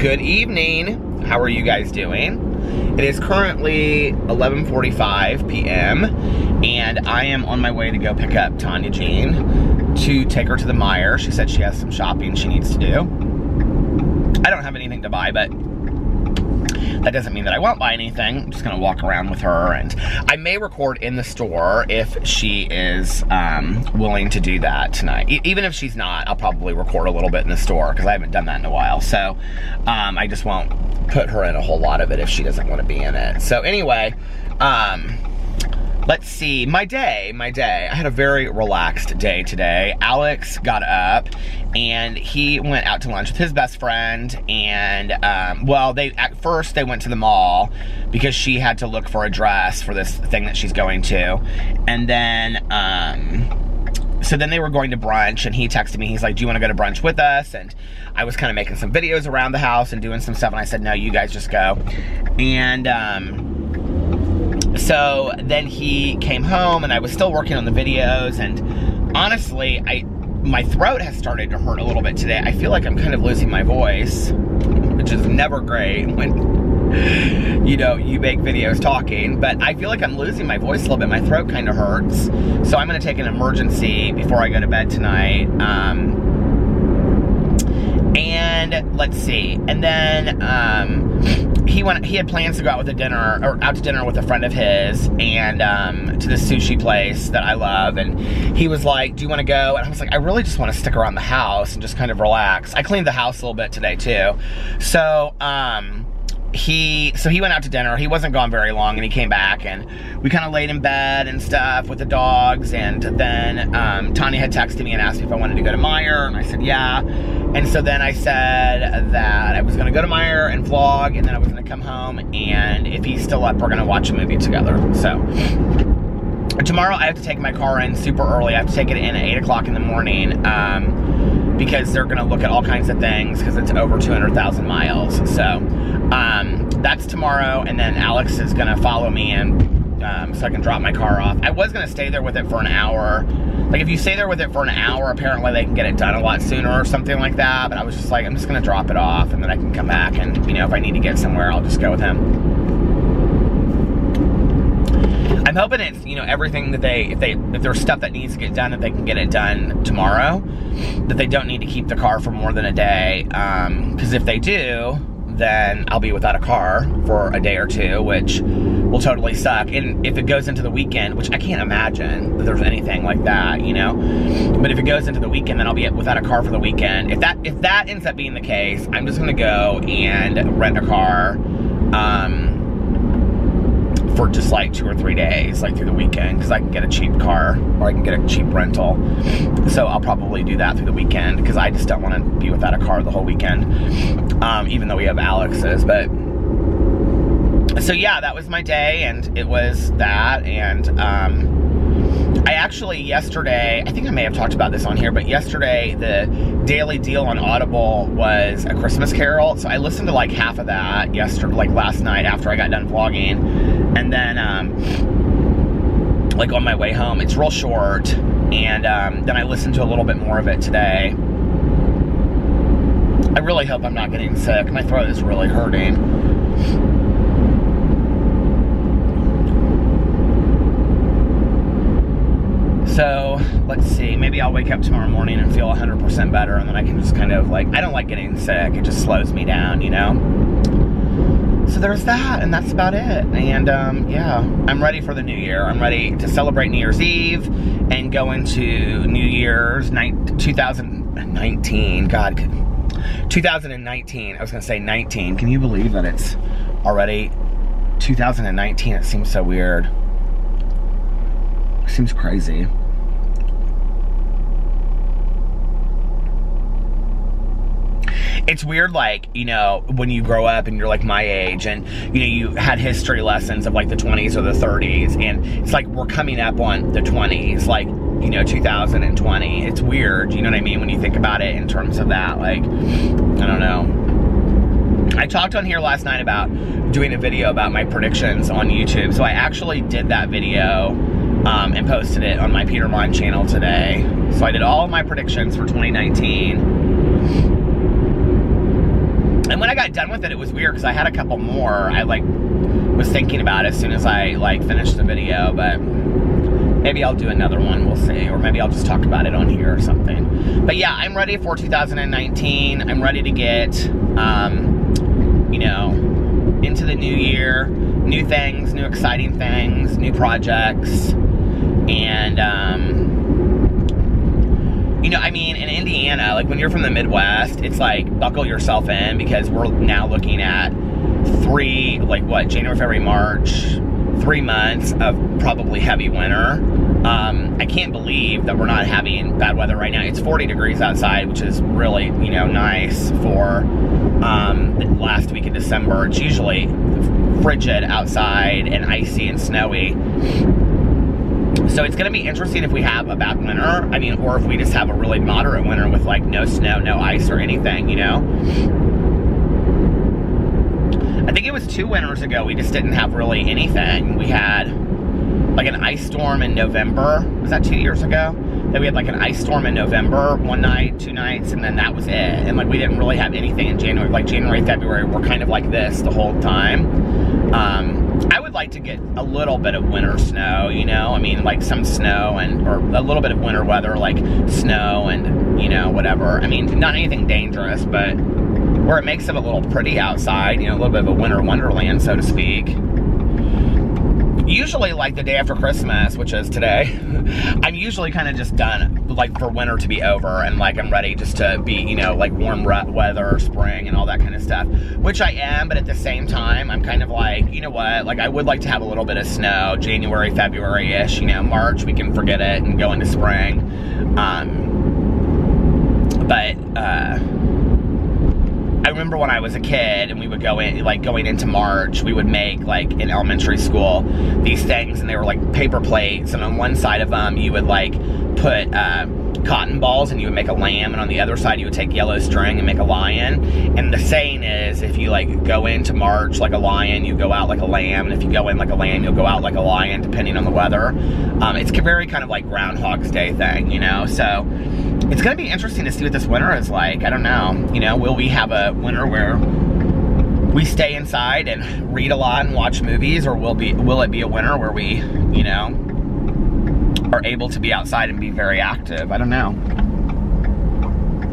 Good evening. How are you guys doing? It is currently 11:45 p.m. and I am on my way to go pick up Tanya Jean to take her to the Meijer. She said she has some shopping she needs to do. I don't have anything to buy, but that doesn't mean that I won't buy anything. I'm just gonna walk around with her, and I may record in the store if she is willing to do that tonight. Even if she's not, I'll probably record a little bit in the store because I haven't done that in a while. So I just won't put her in a whole lot of it if she doesn't want to be in it. So anyway, let's see, my day. I had a very relaxed day today. Alex got up and he went out to lunch with his best friend, and well, at first they went to the mall because she had to look for a dress for this thing that she's going to, and then so then they were going to brunch, and he texted me. He's like, do you want to go to brunch with us? And I was kind of making some videos around the house and doing some stuff, and I said, no, you guys just go. And so then he came home, and I was still working on the videos, and honestly, my throat has started to hurt a little bit today. I feel like I'm kind of losing my voice, which is never great when, you know, you make videos talking, but I feel like I'm losing my voice a little bit. My throat kind of hurts, so I'm going to take an emergency before I go to bed tonight. And let's see, and then he had plans to go out to dinner with a friend of his, and to this sushi place that I love, and he was like, do you want to go? And I was like, I really just want to stick around the house and just kind of relax. I cleaned the house a little bit today too. So he went out to dinner. He wasn't gone very long, and he came back, and we kind of laid in bed and stuff with the dogs, and then Tanya had texted me and asked me if I wanted to go to Meijer, and I said yeah. And so then I said that I was going to go to Meijer and vlog, and then I was going to come home, and if he's still up, we're going to watch a movie together. So tomorrow I have to take my car in super early. I have to take it in at 8 o'clock in the morning because they're going to look at all kinds of things because it's over 200,000 miles. So that's tomorrow, and then Alex is going to follow me in so I can drop my car off. I was going to stay there with it for an hour. Like, if you stay there with it for an hour, apparently they can get it done a lot sooner or something like that. But I was just like, I'm just going to drop it off, and then I can come back, and, you know, if I need to get somewhere, I'll just go with him. I'm hoping it's, you know, everything that if there's stuff that needs to get done, that they can get it done tomorrow, that they don't need to keep the car for more than a day. Because if they do, then I'll be without a car for a day or two, which will totally suck. And if it goes into the weekend, which I can't imagine that there's anything like that, you know, but if it goes into the weekend, then I'll be without a car for the weekend. If that ends up being the case, I'm just gonna go and rent a car for just like 2 or 3 days, like through the weekend, because I can get a cheap car, or I can get a cheap rental. So I'll probably do that through the weekend, because I just don't want to be without a car the whole weekend, even though we have Alex's. But so yeah, that was my day, and it was that. And I actually yesterday, I think I may have talked about this on here, but yesterday the daily deal on Audible was A Christmas Carol. So I listened to like half of that like last night after I got done vlogging. And then, like on my way home, it's real short, and then I listened to a little bit more of it today. I really hope I'm not getting sick. My throat is really hurting. So, let's see, maybe I'll wake up tomorrow morning and feel 100% better, and then I can just kind of like, I don't like getting sick. It just slows me down, you know? So there's that, and that's about it. And yeah, I'm ready for the new year. I'm ready to celebrate New Year's Eve and go into New Year's 2019. God, 2019. I was gonna say 19. Can you believe that it's already 2019? It seems so weird. It seems crazy. It's weird, like, you know, when you grow up and you're like my age, and, you know, you had history lessons of like the 20s or the 30s, and it's like we're coming up on the 20s, like, you know, 2020. It's weird, you know what I mean, when you think about it in terms of that. Like, I don't know. I talked on here last night about doing a video about my predictions on YouTube, so I actually did that video and posted it on my Peter Monn channel today. So I did all of my predictions for 2019. And when I got done with it, it was weird because I had a couple more. I like was thinking about it as soon as I like finished the video, but maybe I'll do another one, we'll see. Or maybe I'll just talk about it on here or something. But yeah, I'm ready for 2019. I'm ready to get, you know, into the new year. New things, new exciting things, new projects. And, you know, I mean, in Indiana, like when you're from the Midwest, it's like buckle yourself in because we're now looking at January, February, March, 3 months of probably heavy winter. I can't believe that we're not having bad weather right now. It's 40 degrees outside, which is really, you know, nice for the last week of December. It's usually frigid outside and icy and snowy. So it's going to be interesting if we have a bad winter. I mean, or if we just have a really moderate winter with like no snow, no ice or anything, you know? I think it was 2 winters ago we just didn't have really anything. We had like an ice storm in November. Was that 2 years ago? Then we had like an ice storm in November, 1 night, 2 nights, and then that was it. And like we didn't really have anything in January. Like January, February, we're kind of like this the whole time. I would like to get a little bit of winter snow, you know? I mean, like some snow or a little bit of winter weather, like snow and, you know, whatever. I mean, not anything dangerous, but where it makes it a little pretty outside, you know, a little bit of a winter wonderland, so to speak. Usually, like the day after Christmas, which is today, I'm usually kind of just done, like for winter to be over, and like I'm ready just to be, you know, like warm weather, spring, and all that kind of stuff. Which I am, but at the same time, I'm kind of like, you know what, like I would like to have a little bit of snow, January, February-ish, you know, March, we can forget it and go into spring. I remember when I was a kid and we would go in, like going into March, we would make like in elementary school these things, and they were like paper plates, and on one side of them you would like put cotton balls and you would make a lamb, and on the other side you would take yellow string and make a lion. And the saying is, if you like go into March like a lion, you go out like a lamb, and if you go in like a lamb, you'll go out like a lion, depending on the weather. It's very kind of like Groundhog's Day thing, you know? So it's going to be interesting to see what this winter is like. I don't know. You know, will we have a winter where we stay inside and read a lot and watch movies, or will it be a winter where we, you know, are able to be outside and be very active? I don't know.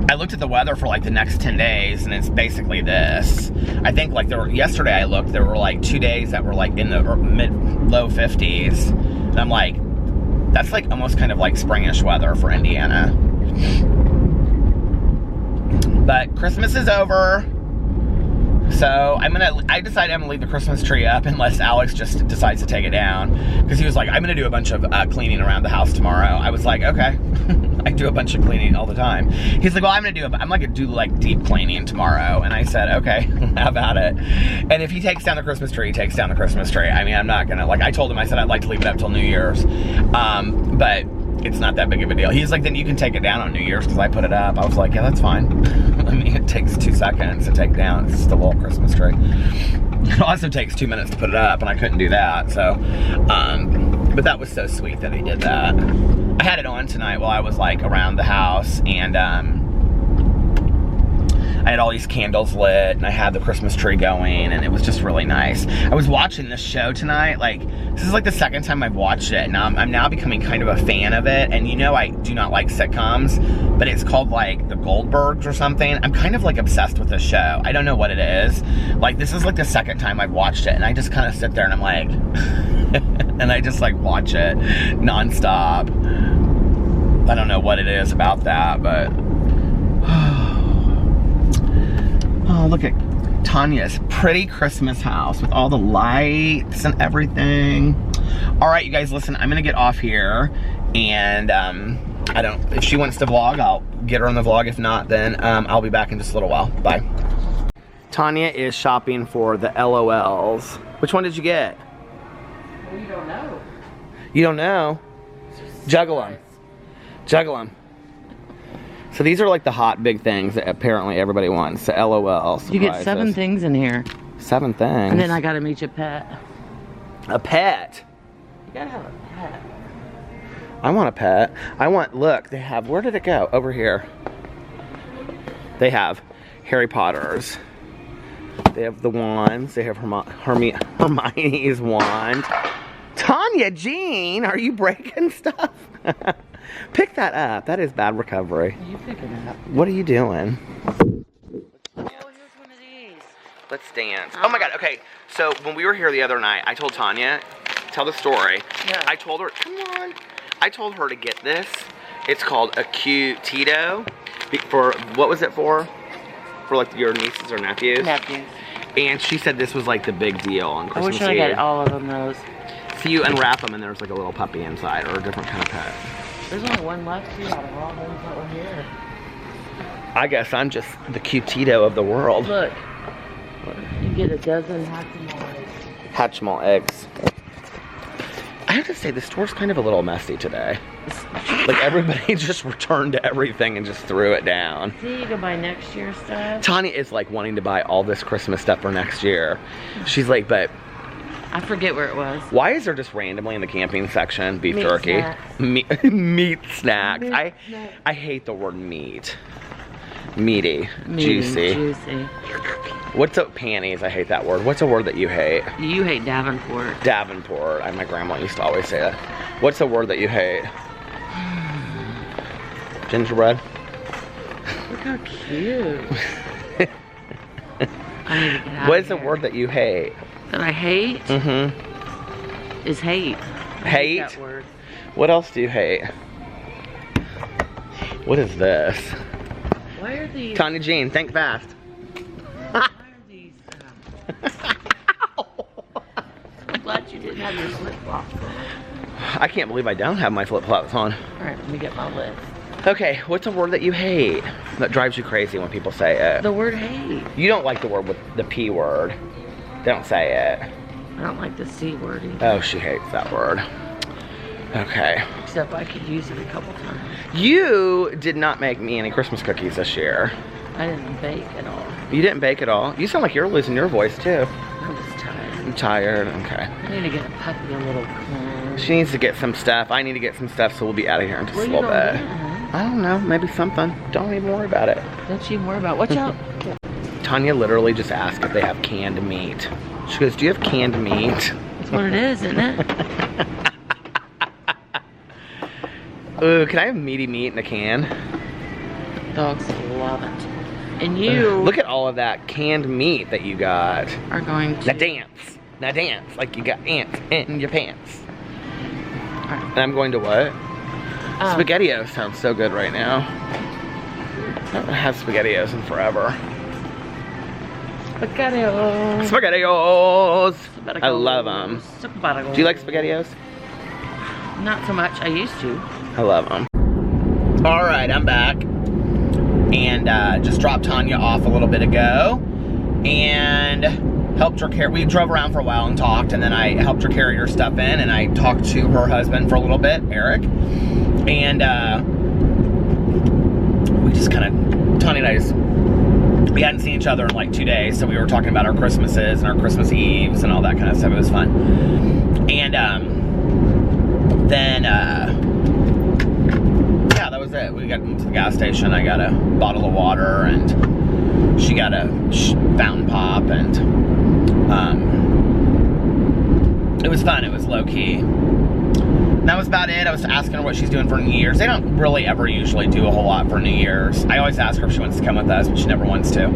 I looked at the weather for like the next 10 days, and it's basically this. I think like yesterday I looked, there were like 2 days that were like in the low 50s. And I'm like, that's like almost kind of like springish weather for Indiana. But Christmas is over, so I decided I'm gonna leave the Christmas tree up unless Alex just decides to take it down, because he was like, I'm gonna do a bunch of cleaning around the house tomorrow. I was like, okay. I do a bunch of cleaning all the time. He's like, well, I'm gonna do like deep cleaning tomorrow. And I said, okay, how about it? And if he takes down the Christmas tree, he takes down the Christmas tree. I mean, I'm not gonna, like I told him, I said I'd like to leave it up till New Year's. But it's not that big of a deal. He's like, then you can take it down on New Year's because I put it up. I was like, yeah, that's fine. I mean, it takes 2 seconds to take down. It's just a little Christmas tree. It also takes 2 minutes to put it up, and I couldn't do that. So, but that was so sweet that he did that. I had it on tonight while I was like around the house, and I had all these candles lit, and I had the Christmas tree going, and it was just really nice. I was watching this show tonight, like, this is like the second time I've watched it, and I'm now becoming kind of a fan of it. And you know I do not like sitcoms, but it's called like The Goldbergs or something. I'm kind of like obsessed with this show. I don't know what it is. Like, this is like the second time I've watched it, and I just kind of sit there and I'm like, and I just like watch it nonstop. I don't know what it is about that, but oh, look at Tanya's pretty Christmas house with all the lights and everything. All right, you guys, listen, I'm gonna get off here, and if she wants to vlog, I'll get her on the vlog. If not, then I'll be back in just a little while. Bye. Tanya is shopping for the LOLs. Which one did you get? Well, you don't know. You don't know? Juggle them. Juggle them. So these are like the hot big things that apparently everybody wants. The LOL surprises. You get 7 things in here. 7 things. And then I gotta meet your pet. A pet? You gotta have a pet. I want a pet. Look, they have, where did it go? Over here. They have Harry Potters. They have the wands. They have Hermione's wand. Tanya Jean, are you breaking stuff? Pick that up. That is bad recovery. You picking it up? What are you doing? Oh, here's one of these. Let's dance. Oh my God. Okay. So when we were here the other night, I told Tanya, tell the story. Yeah. I told her, come on. I told her to get this. It's called a cute Tito. For what was it for? For like your nieces or nephews? Nephews. And she said this was like the big deal on I Christmas wish I Eve. got all of them those. So you unwrap them and there's like a little puppy inside or a different kind of pet. There's only one left too out of all those that were here. I guess I'm just the cute Tito of the world. Look, you get a dozen Hatchimal eggs. Hatchimal eggs. I have to say, the store's kind of a little messy today. Like, everybody just returned everything and just threw it down. See, you can buy next year's stuff. Tanya is, like, wanting to buy all this Christmas stuff for next year. She's like, but... I forget where it was. Why is there just randomly in the camping section beef Meat jerky? snacks. Meat snacks. Meat snacks. I hate the word meat. Meaty. Juicy. Juicy. What's a panties? I hate that word. What's a word that you hate? You hate Davenport. Davenport. My grandma used to always say that. What's a word that you hate? Gingerbread. Look how cute. I need to get out What of is a here. word that you hate? That I hate? Mm-hmm. Is hate. I Hate? that word. What else do you hate? What is this? Why are these? Tanya Jean, think fast. Why are these? I'm glad you didn't have your flip flops on. I can't believe I don't have my flip-flops on. All right, let me get my list. Okay, what's a word that you hate? That drives you crazy when people say it. The word hate. You don't like the word with the P word. Don't say it. I don't like the C word either. Oh, she hates that word. Okay. Except I could use it a couple times. You did not make me any Christmas cookies this year. I didn't bake at all. You didn't bake at all? You sound like you're losing your voice too. I'm just tired. I'm tired. Okay. I need to get a puppy a little clean. She needs to get some stuff. I need to get some stuff, so we'll be out of here in just What a are you little gonna bit. do, huh? I don't know. Maybe something. Don't even worry about it. Don't you worry about. Watch out. Tanya literally just asked if they have canned meat. She goes, do you have canned meat? That's what it is, isn't it? Ooh, can I have meaty meat in a can? Dogs love it. And you Look at all of that canned meat that you got. are going to. Now dance. Now dance like you got ants in your pants. Alright. And I'm going to what? SpaghettiOs sounds so good right now. I haven't had SpaghettiOs in forever. SpaghettiOs. SpaghettiOs! I love them. Do you like SpaghettiOs? Not so much. I used to. I love them. All right, I'm back. And just dropped Tanya off a little bit ago. And helped her carry. We drove around for a while and talked. And then I helped her carry her stuff in. And I talked to her husband for a little bit, Eric. And we just kind of, Tanya and I just, we hadn't seen each other in like 2 days. So we were talking about our Christmases and our Christmas Eves and all that kind of stuff. It was fun. And then, yeah, that was it. We got to the gas station. I got a bottle of water, and she got a fountain pop, and it was fun. It was low key. And that was about it. I was asking her what she's doing for New Year's. They don't really ever usually do a whole lot for New Year's. I always ask her if she wants to come with us, but she never wants to.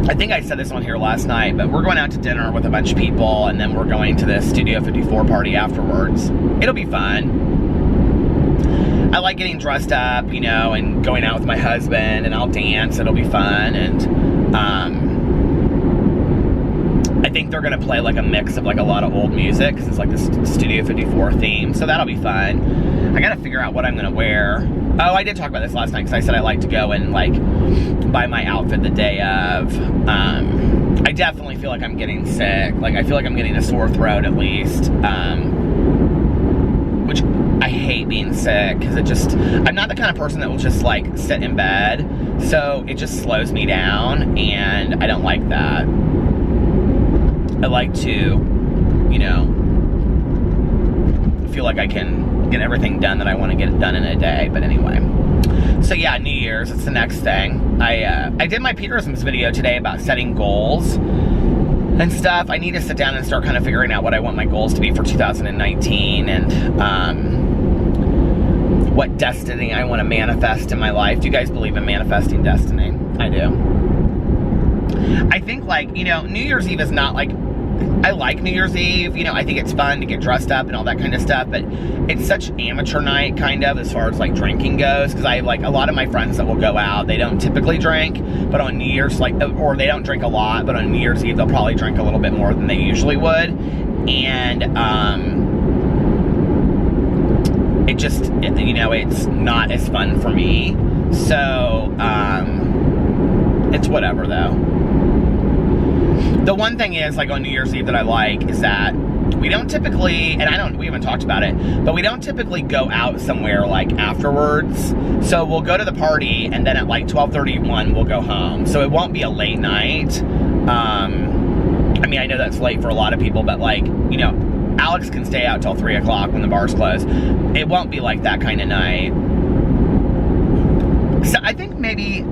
I think I said this on here last night, but we're going out to dinner with a bunch of people, and then we're going to this Studio 54 party afterwards. It'll be fun. I like getting dressed up, you know, and going out with my husband, and I'll dance. It'll be fun, and I think they're going to play like a mix of like a lot of old music, because it's like this Studio 54 theme, so that'll be fun. I got to figure out what I'm going to wear. Oh, I did talk about this last night, because I said I like to go and like buy my outfit the day of. I definitely feel like I'm getting sick. Like, I feel like I'm getting a sore throat at least. Which I hate being sick, because it just, I'm not the kind of person that will just like sit in bed. So it just slows me down, and I don't like that. I like to, you know, feel like I can get everything done that I want to get done in a day. But anyway. So yeah, New Year's, it's the next thing. I did my Peterson's video today about setting goals and stuff. I need to sit down and start kind of figuring out what I want my goals to be for 2019 and what destiny I want to manifest in my life. Do you guys believe in manifesting destiny? I do. I think, like, you know, New Year's Eve is not like, I like New Year's Eve, you know, I think it's fun to get dressed up and all that kind of stuff, but it's such amateur night, kind of, as far as, like, drinking goes, because I have, like, a lot of my friends that will go out, they don't typically drink, but on New Year's, like, or they don't drink a lot, but on New Year's Eve, they'll probably drink a little bit more than they usually would, and, it just, you know, it's not as fun for me, so, it's whatever, though. The one thing is, like, on New Year's Eve that I like is that we don't typically, and we haven't talked about it, but we don't typically go out somewhere, like, afterwards. So we'll go to the party, and then at, like, 12:31, we'll go home. So it won't be a late night. I mean, I know that's late for a lot of people, but, like, you know, Alex can stay out till 3 o'clock when the bars close. It won't be like that kind of night. So I think maybe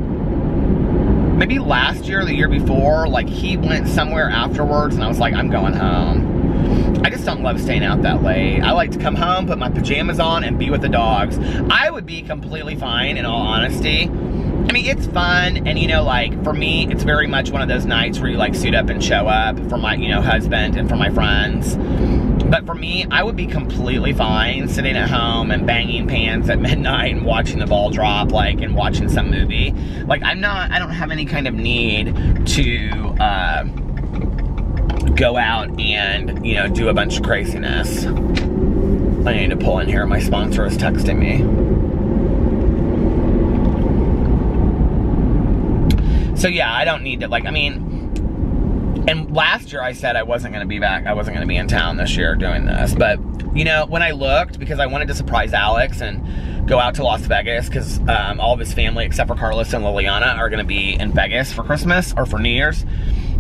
last year or the year before, like, he went somewhere afterwards, and I was like, I'm going home. I just don't love staying out that late. I like to come home, put my pajamas on, and be with the dogs. I would be completely fine, in all honesty. I mean, it's fun, and, you know, like, for me, it's very much one of those nights where you, like, suit up and show up for my, you know, husband and for my friends. But for me, I would be completely fine sitting at home and banging pans at midnight and watching the ball drop, like, and watching some movie. Like, I don't have any kind of need to go out and, you know, do a bunch of craziness. I need to pull in here. My sponsor is texting me. So, yeah, I don't need to, like, I mean, and last year I said I wasn't going to be back. I wasn't going to be in town this year doing this. But, you know, when I looked, because I wanted to surprise Alex and go out to Las Vegas, because all of his family, except for Carlos and Liliana, are going to be in Vegas for Christmas or for New Year's.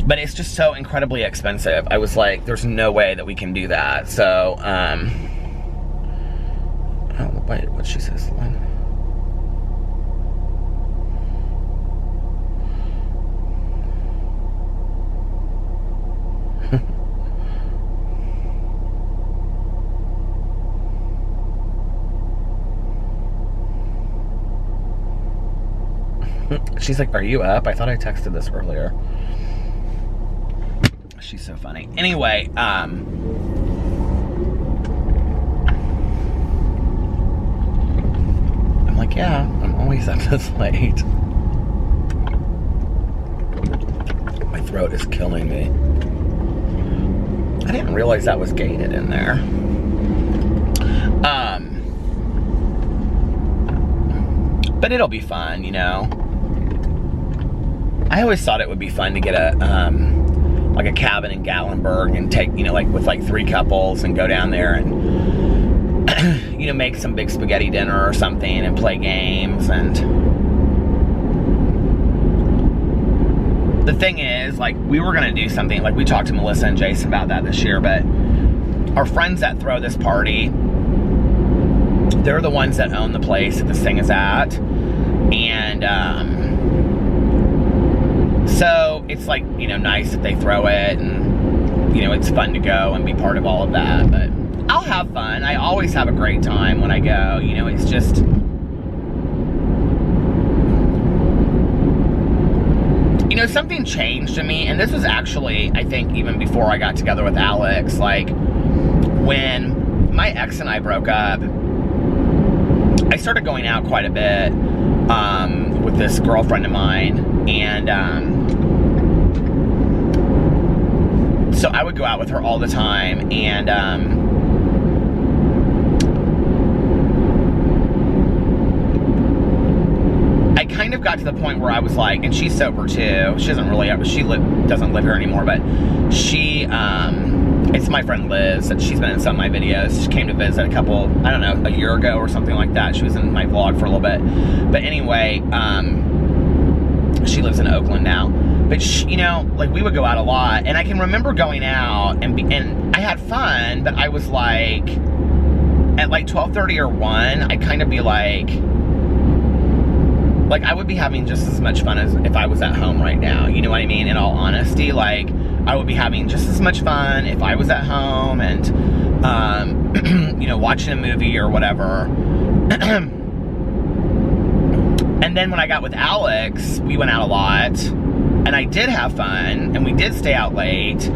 But it's just so incredibly expensive. I was like, there's no way that we can do that. So, oh, wait, what she says? She's like, are you up? I thought I texted this earlier. She's so funny. Anyway, I'm like, yeah, I'm always up this late. My throat is killing me. I didn't realize that was gated in there. But it'll be fun, you know. I always thought it would be fun to get a, like a cabin in Gatlinburg and take, you know, like with like 3 couples and go down there and, you know, make some big spaghetti dinner or something and play games. And the thing is, like, we were going to do something, like we talked to Melissa and Jason about that this year, but our friends that throw this party, they're the ones that own the place that this thing is at. And, so it's like, you know, nice that they throw it, and, you know, it's fun to go and be part of all of that. But I'll have fun. I always have a great time when I go. You know, it's just, you know, something changed in me, and this was actually, I think, even before I got together with Alex. Like, when my ex and I broke up, I started going out quite a bit with this girlfriend of mine, and so I would go out with her all the time, and I kind of got to the point where I was like, and she's sober too, she doesn't really, doesn't live here anymore, but she, it's my friend Liz, that she's been in some of my videos. She came to visit a couple, I don't know, a year ago or something like that. She was in my vlog for a little bit. But anyway, she lives in Oakland now. But she, you know, like, we would go out a lot, and I can remember going out and I had fun, but I was like, at like 12:30 or 1, I'd kind of be like like, I would be having just as much fun as if I was at home right now. You know what I mean? In all honesty, like, I would be having just as much fun if I was at home and, you know, watching a movie or whatever. And then when I got with Alex, we went out a lot, and I did have fun, and we did stay out late,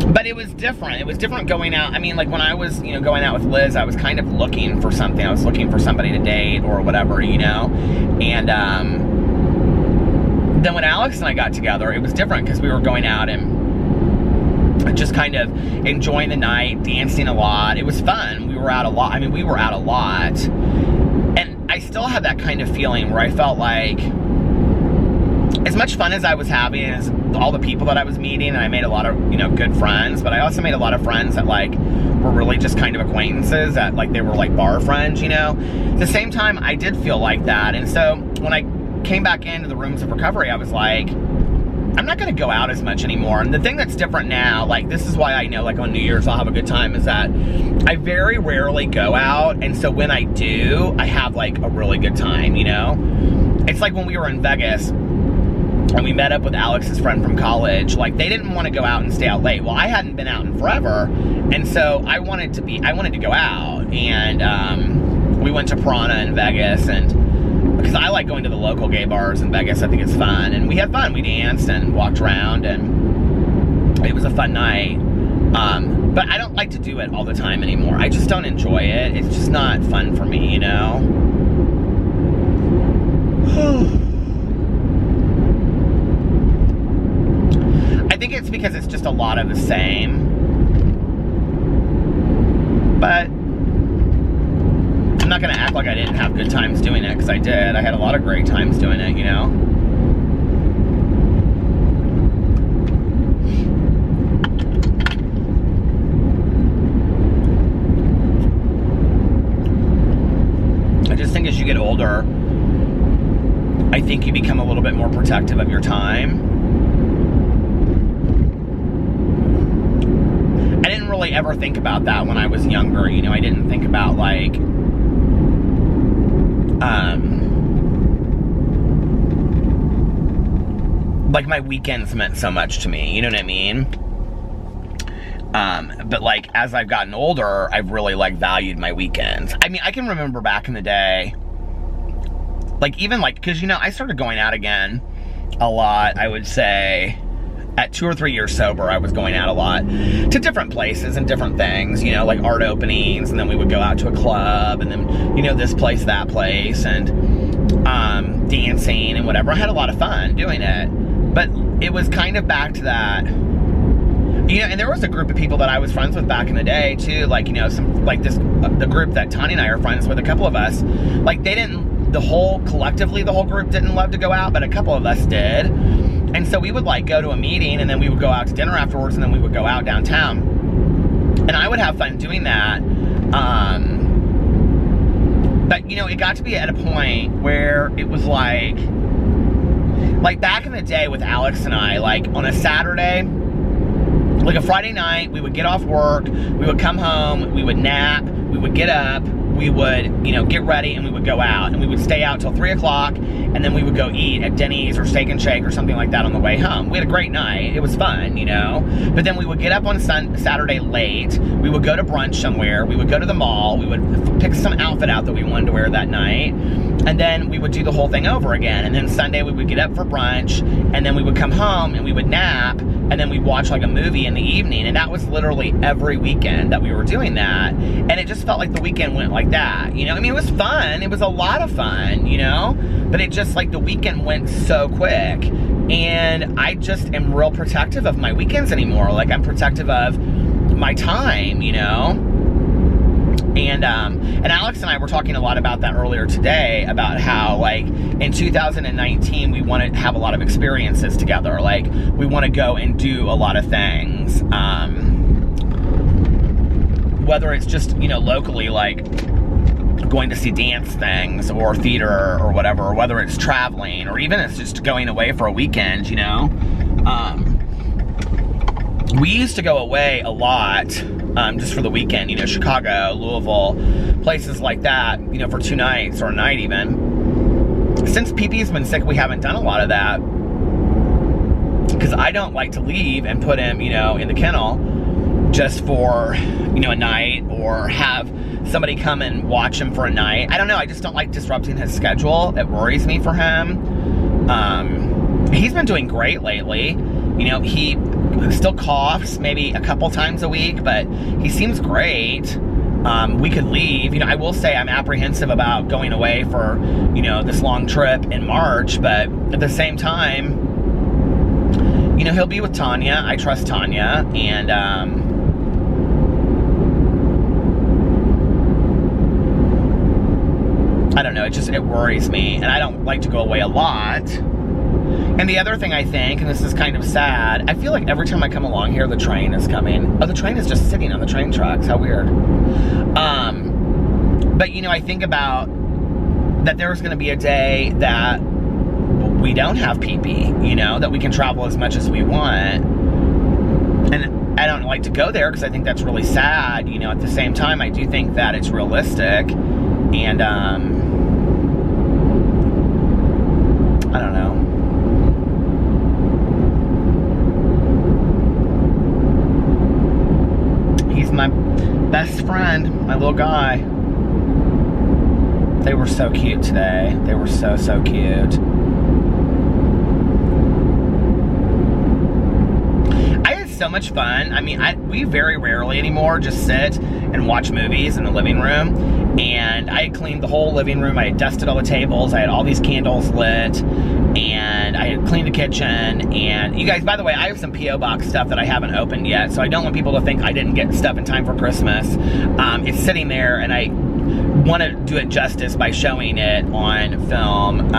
but it was different. It was different going out. I mean, like, when I was, you know, going out with Liz, I was kind of looking for something. I was looking for somebody to date or whatever, you know? And then when Alex and I got together, it was different because we were going out and just kind of enjoying the night, dancing a lot. It was fun. We were out a lot. I mean, we were out a lot. And I still had that kind of feeling where I felt like, as much fun as I was having, as all the people that I was meeting, and I made a lot of, you know, good friends, but I also made a lot of friends that, like, were really just kind of acquaintances, that, like, they were, like, bar friends, you know? At the same time, I did feel like that, and so when I came back into the rooms of recovery, I was like, I'm not gonna go out as much anymore. And the thing that's different now, like, this is why I know, like, on New Year's I'll have a good time, is that I very rarely go out, and so when I do, I have, like, a really good time, you know? It's like when we were in Vegas, and we met up with Alex's friend from college. Like, they didn't want to go out and stay out late. Well, I hadn't been out in forever, and so I wanted to go out, and we went to Piranha in Vegas, and because I like going to the local gay bars in Vegas, I think it's fun, and we had fun. We danced and walked around, and it was a fun night. But I don't like to do it all the time anymore. I just don't enjoy it. It's just not fun for me, you know? I think it's because it's just a lot of the same. But I'm not going to act like I didn't have good times doing it, because I did. I had a lot of great times doing it, you know? I just think as you get older, I think you become a little bit more protective of your time. I didn't really ever think about that when I was younger, you know? I didn't think about, like, my weekends meant so much to me, you know what I mean? But, like, as I've gotten older, I've really, like, valued my weekends. I mean, I can remember back in the day, like, even, like, because, you know, I started going out again a lot, I would say. At 2 or 3 years sober, I was going out a lot to different places and different things, you know, like art openings, and then we would go out to a club, and then, you know, this place, that place, and dancing and whatever. I had a lot of fun doing it, but it was kind of back to that, you know, and there was a group of people that I was friends with back in the day, too, like, you know, some, like this, the group that Tanya and I are friends with, a couple of us, like, they didn't, collectively, the whole group didn't love to go out, but a couple of us did. And so we would, like, go to a meeting, and then we would go out to dinner afterwards, and then we would go out downtown. And I would have fun doing that. But, you know, it got to be at a point where it was like back in the day with Alex and I, like, on a Saturday, like a Friday night, we would get off work, we would come home, we would nap, we would get up, we would, you know, get ready, and we would go out, and we would stay out till 3 o'clock, and then we would go eat at Denny's or Steak and Shake or something like that on the way home. We had a great night. It was fun, you know? But then we would get up on Saturday late, we would go to brunch somewhere, we would go to the mall, we would pick some outfit out that we wanted to wear that night, and then we would do the whole thing over again. And then Sunday we would get up for brunch, and then we would come home, and we would nap, and then we'd watch, like, a movie in the evening. And that was literally every weekend that we were doing that. And it just felt like the weekend went like that, you know? I mean, it was fun. It was a lot of fun, you know? But it just, like, the weekend went so quick. And I just am real protective of my weekends anymore. Like, I'm protective of my time, you know? And Alex and I were talking a lot about that earlier today, about how, like, in 2019, we want to have a lot of experiences together. Like, we want to go and do a lot of things. Whether it's just, you know, locally, like, going to see dance things or theater or whatever, or whether it's traveling, or even it's just going away for a weekend, you know? We used to go away a lot, just for the weekend, you know, Chicago, Louisville, places like that, you know, for 2 nights or a night even. since PP's been sick, we haven't done a lot of that. Because I don't like to leave and put him, you know, in the kennel just for, you know, a night, or have somebody come and watch him for a night. I don't know, I just don't like disrupting his schedule. It worries me for him. He's been doing great lately. You know, he still coughs maybe a couple times a week, but he seems great. We could leave. You know, I will say I'm apprehensive about going away for, you know, this long trip in March, but at the same time, you know, he'll be with Tanya. I trust Tanya, and I don't know, it worries me, and I don't like to go away a lot. And the other thing I think, and this is kind of sad, I feel like every time I come along here, the train is coming. Oh, the train is just sitting on the train tracks. How weird. But, you know, I think about that there's going to be a day that we don't have PP, you know, that we can travel as much as we want. And I don't like to go there because I think that's really sad. You know, at the same time, I do think that it's realistic. And, I don't know. He's my best friend, my little guy. They were so cute today. They were so, so cute. I had so much fun. I mean, we very rarely anymore just sit and watch movies in the living room. And I had cleaned the whole living room. I had dusted all the tables. I had all these candles lit. And I had cleaned the kitchen. And you guys, by the way, I have some P.O. Box stuff that I haven't opened yet. So I don't want people to think I didn't get stuff in time for Christmas. It's sitting there, and I want to do it justice by showing it on film.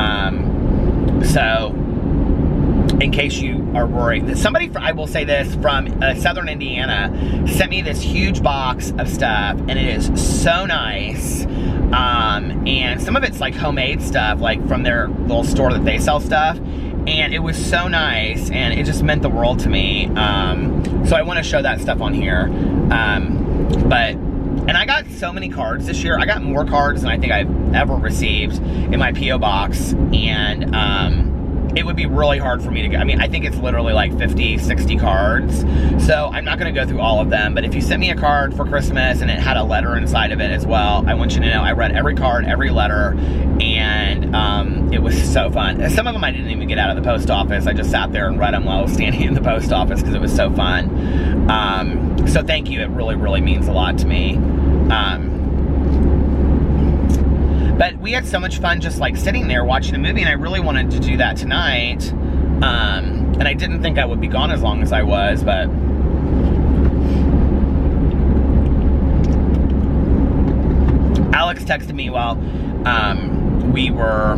So, in case you are worried, somebody, I will say this, from southern Indiana sent me this huge box of stuff, and it is so nice. And some of it's like homemade stuff, like from their little store that they sell stuff, and it was so nice, and it just meant the world to me. So I want to show that stuff on here. And I got so many cards this year. I got more cards than I think I've ever received in my P.O. Box, and it would be really hard for me to go. I mean, I think it's literally like 50, 60 cards. So I'm not going to go through all of them. But if you sent me a card for Christmas and it had a letter inside of it as well, I want you to know I read every card, every letter, and it was so fun. Some of them I didn't even get out of the post office. I just sat there and read them while I was standing in the post office because it was so fun. So thank you. It really, really means a lot to me. But we had so much fun just like sitting there watching a movie, and I really wanted to do that tonight. And I didn't think I would be gone as long as I was, but Alex texted me while we were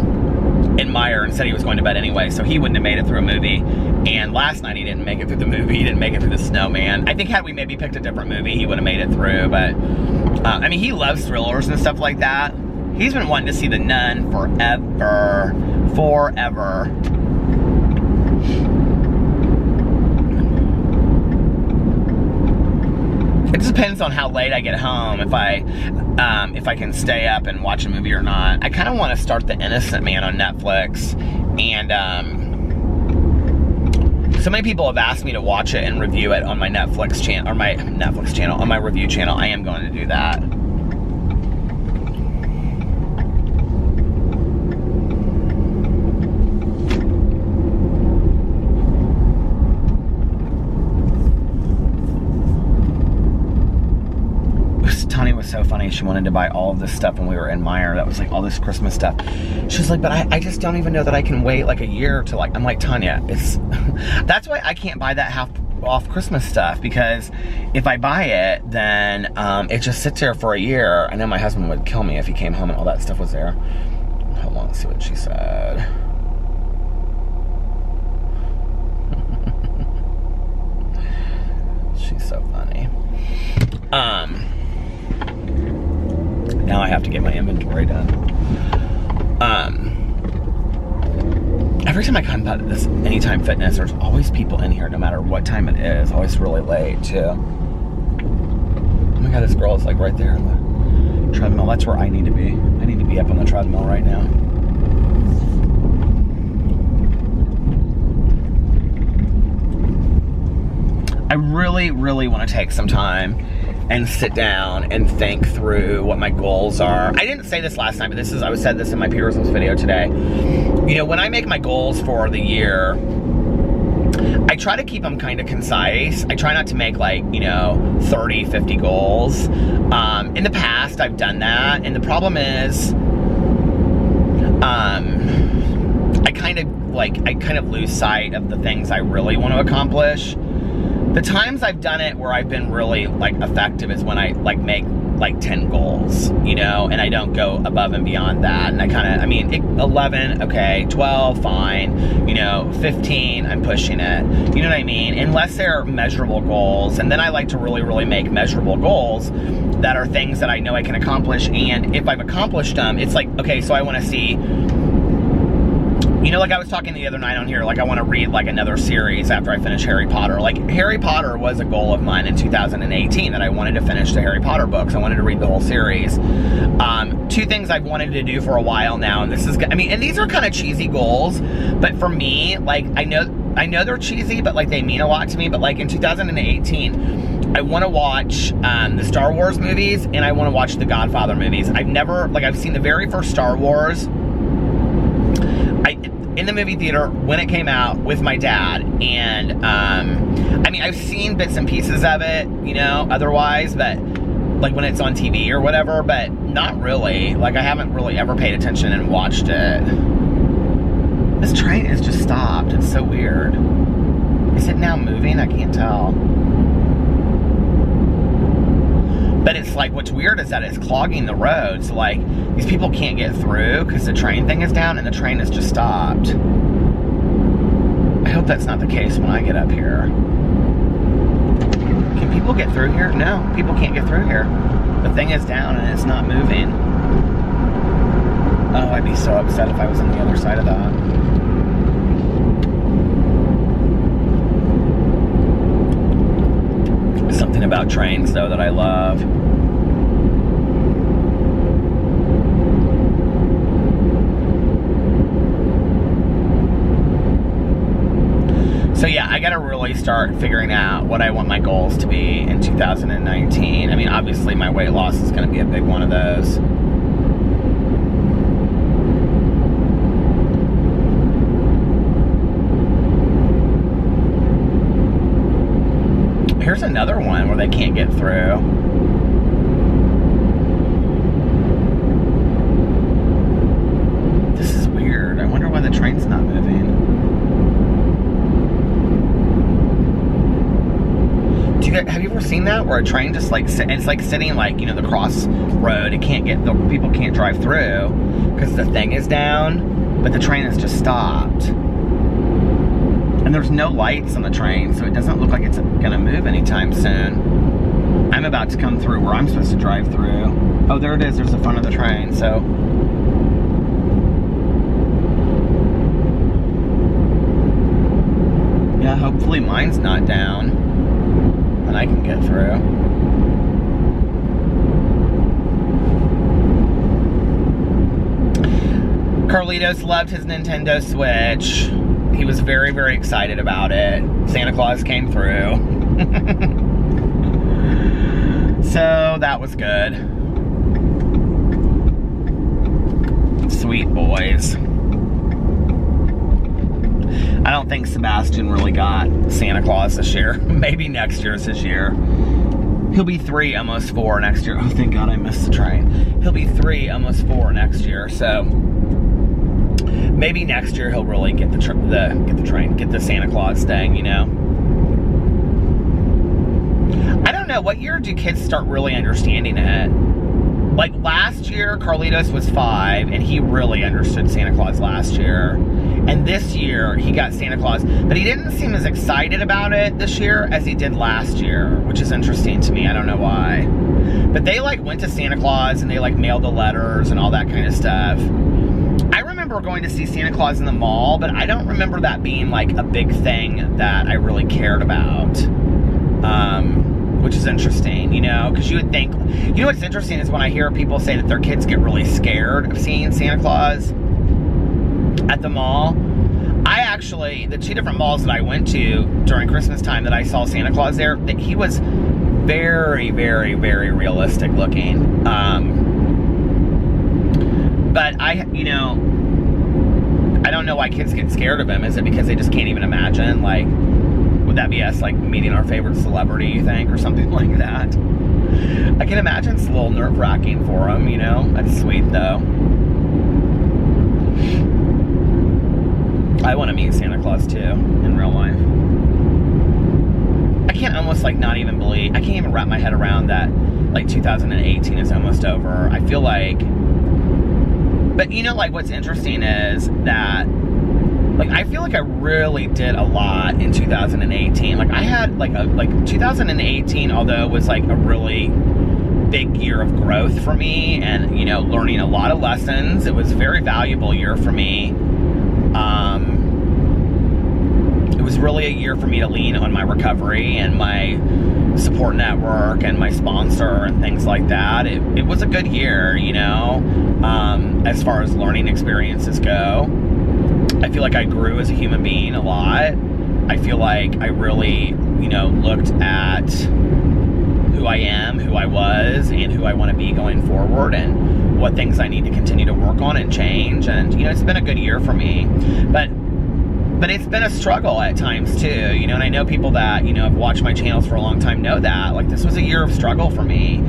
in Meyer and said he was going to bed anyway, so he wouldn't have made it through a movie. And last night he didn't make it through the movie. He didn't make it through the Snowman. I think had we maybe picked a different movie, he would have made it through. But I mean, he loves thrillers and stuff like that. He's been wanting to see The Nun forever. Forever. It just depends on how late I get home, if I can stay up and watch a movie or not. I kind of want to start The Innocent Man on Netflix, and so many people have asked me to watch it and review it on my Netflix channel, or my Netflix channel, on my review channel. I am going to do that. Tony was so funny. She wanted to buy all of this stuff when we were in Meyer. That was like all this Christmas stuff. She was like, but I just don't even know that I can wait like a year to like, I'm like, Tanya, it's, that's why I can't buy that half off Christmas stuff, because if I buy it, then it just sits there for a year. I know my husband would kill me if he came home and all that stuff was there. Hold on, let's see what she said. She's so funny. Now I have to get my inventory done. Every time I come to this Anytime Fitness, there's always people in here, no matter what time it is. Always really late, too. Oh my God, this girl is like right there on the treadmill. That's where I need to be. I need to be up on the treadmill right now. I really, really want to take some time and sit down and think through what my goals are. I didn't say this last time, but I said this in my Pearson's video today. You know, when I make my goals for the year, I try to keep them kind of concise. I try not to make, like, you know, 30, 50 goals. In the past, I've done that, and the problem is, I kind of lose sight of the things I really want to accomplish. The times I've done it where I've been really, like, effective is when I, like, make, like, 10 goals, you know, and I don't go above and beyond that. And I mean, 11, okay, 12, fine, you know, 15, I'm pushing it. You know what I mean? Unless they're measurable goals. And then I like to really, really make measurable goals that are things that I know I can accomplish. And if I've accomplished them, it's like, okay, so I want to see, you know, like I was talking the other night on here, like I want to read like another series after I finish Harry Potter. Like Harry Potter was a goal of mine in 2018 that I wanted to finish the Harry Potter books. I wanted to read the whole series. Two things I've wanted to do for a while now, and this is, I mean, and these are kind of cheesy goals, but for me, like I know they're cheesy, but like they mean a lot to me. But like in 2018, I want to watch the Star Wars movies, and I want to watch the Godfather movies. I've seen the very first Star Wars in the movie theater when it came out with my dad, and I mean, I've seen bits and pieces of it, you know, otherwise, but like when it's on TV or whatever, but not really. Like I haven't really ever paid attention and watched it. This train is just stopped. It's so weird. Is it now moving? I can't tell. But it's like, what's weird is that it's clogging the road. So like, these people can't get through because the train thing is down and the train has just stopped. I hope that's not the case when I get up here. Can people get through here? No, people can't get through here. The thing is down and it's not moving. Oh, I'd be so upset if I was on the other side of that. Something about trains, though, that I love. So yeah, I gotta really start figuring out what I want my goals to be in 2019. I mean, obviously my weight loss is gonna be a big one of those. Here's another one where they can't get through. This is weird. I wonder why the train's not moving. Have you ever seen that? Where a train just like, it's like sitting like, you know, the crossroad. People can't drive through because the thing is down, but the train has just stopped. And there's no lights on the train, so it doesn't look like it's gonna move anytime soon. I'm about to come through where I'm supposed to drive through. Oh, there it is, there's the front of the train, so. Yeah, hopefully mine's not down, and I can get through. Carlitos loved his Nintendo Switch. He was very, very excited about it. Santa Claus came through. So that was good. Sweet boys. I don't think Sebastian really got Santa Claus this year. Maybe next year's his year. He'll be 3, almost 4 next year. Oh, thank God I missed the train. He'll be 3, almost 4 next year. So maybe next year he'll really get the Santa Claus thing, you know. I don't know, what year do kids start really understanding it? Like last year, Carlitos was 5, and he really understood Santa Claus last year. And this year, he got Santa Claus, but he didn't seem as excited about it this year as he did last year, which is interesting to me. I don't know why. But they like went to Santa Claus and they like mailed the letters and all that kind of stuff. I remember going to see Santa Claus in the mall, but I don't remember that being like a big thing that I really cared about. Which is interesting, you know, because you would think, you know what's interesting is when I hear people say that their kids get really scared of seeing Santa Claus at the mall. I actually, the 2 different malls that I went to during Christmas time that I saw Santa Claus there, that he was very, very, very realistic looking. But I don't know why kids get scared of him. Is it because they just can't even imagine? Like, would that be us, like, meeting our favorite celebrity, you think, or something like that? I can imagine it's a little nerve-wracking for him, you know? That's sweet, though. I want to meet Santa Claus, too, in real life. I can't almost, like, not even believe... I can't even wrap my head around that, like, 2018 is almost over. I feel like... But, you know, like, what's interesting is that... Like, I feel like I really did a lot in 2018. Like, I had, like, 2018, although it was, like, a really big year of growth for me and, you know, learning a lot of lessons. It was a very valuable year for me. It was really a year for me to lean on my recovery and my support network and my sponsor and things like that. It was a good year, you know, as far as learning experiences go. I feel like I grew as a human being a lot. I feel like I really, you know, looked at who I am, who I was, and who I want to be going forward, and what things I need to continue to work on and change. And, you know, it's been a good year for me. But it's been a struggle at times too, you know, and I know people that, you know, have watched my channels for a long time know that. Like, this was a year of struggle for me.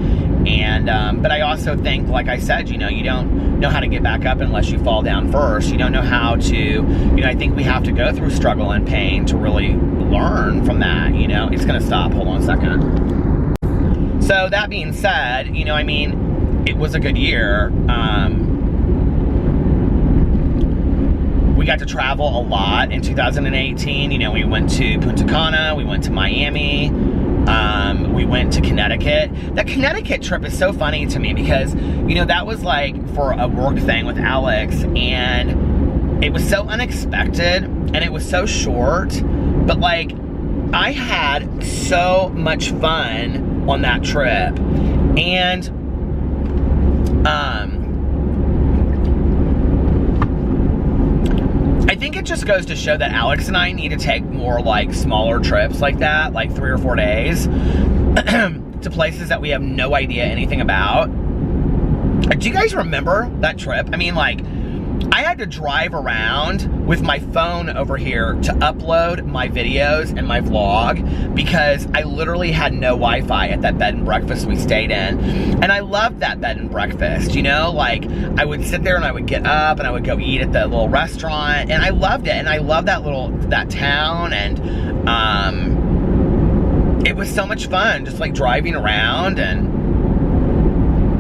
And, but I also think, like I said, you know, you don't know how to get back up unless you fall down first. You don't know how to, you know, I think we have to go through struggle and pain to really learn from that, you know. It's gonna stop, hold on a second. So that being said, you know, I mean, it was a good year. We got to travel a lot in 2018. You know, we went to Punta Cana, we went to Miami, we went to Connecticut. That Connecticut trip is so funny to me because, you know, that was like for a work thing with Alex, and it was so unexpected and it was so short, but like, I had so much fun on that trip. And, I think it just goes to show that Alex and I need to take more, like, smaller trips like that, like 3 or 4 days, to places that we have no idea anything about. Do you guys remember that trip? I mean, like, I had to drive around with my phone over here to upload my videos and my vlog because I literally had no Wi-Fi at that bed and breakfast we stayed in. And I loved that bed and breakfast, you know? Like, I would sit there and I would get up and I would go eat at the little restaurant, and I loved it. And I loved that town, and it was so much fun just like driving around. And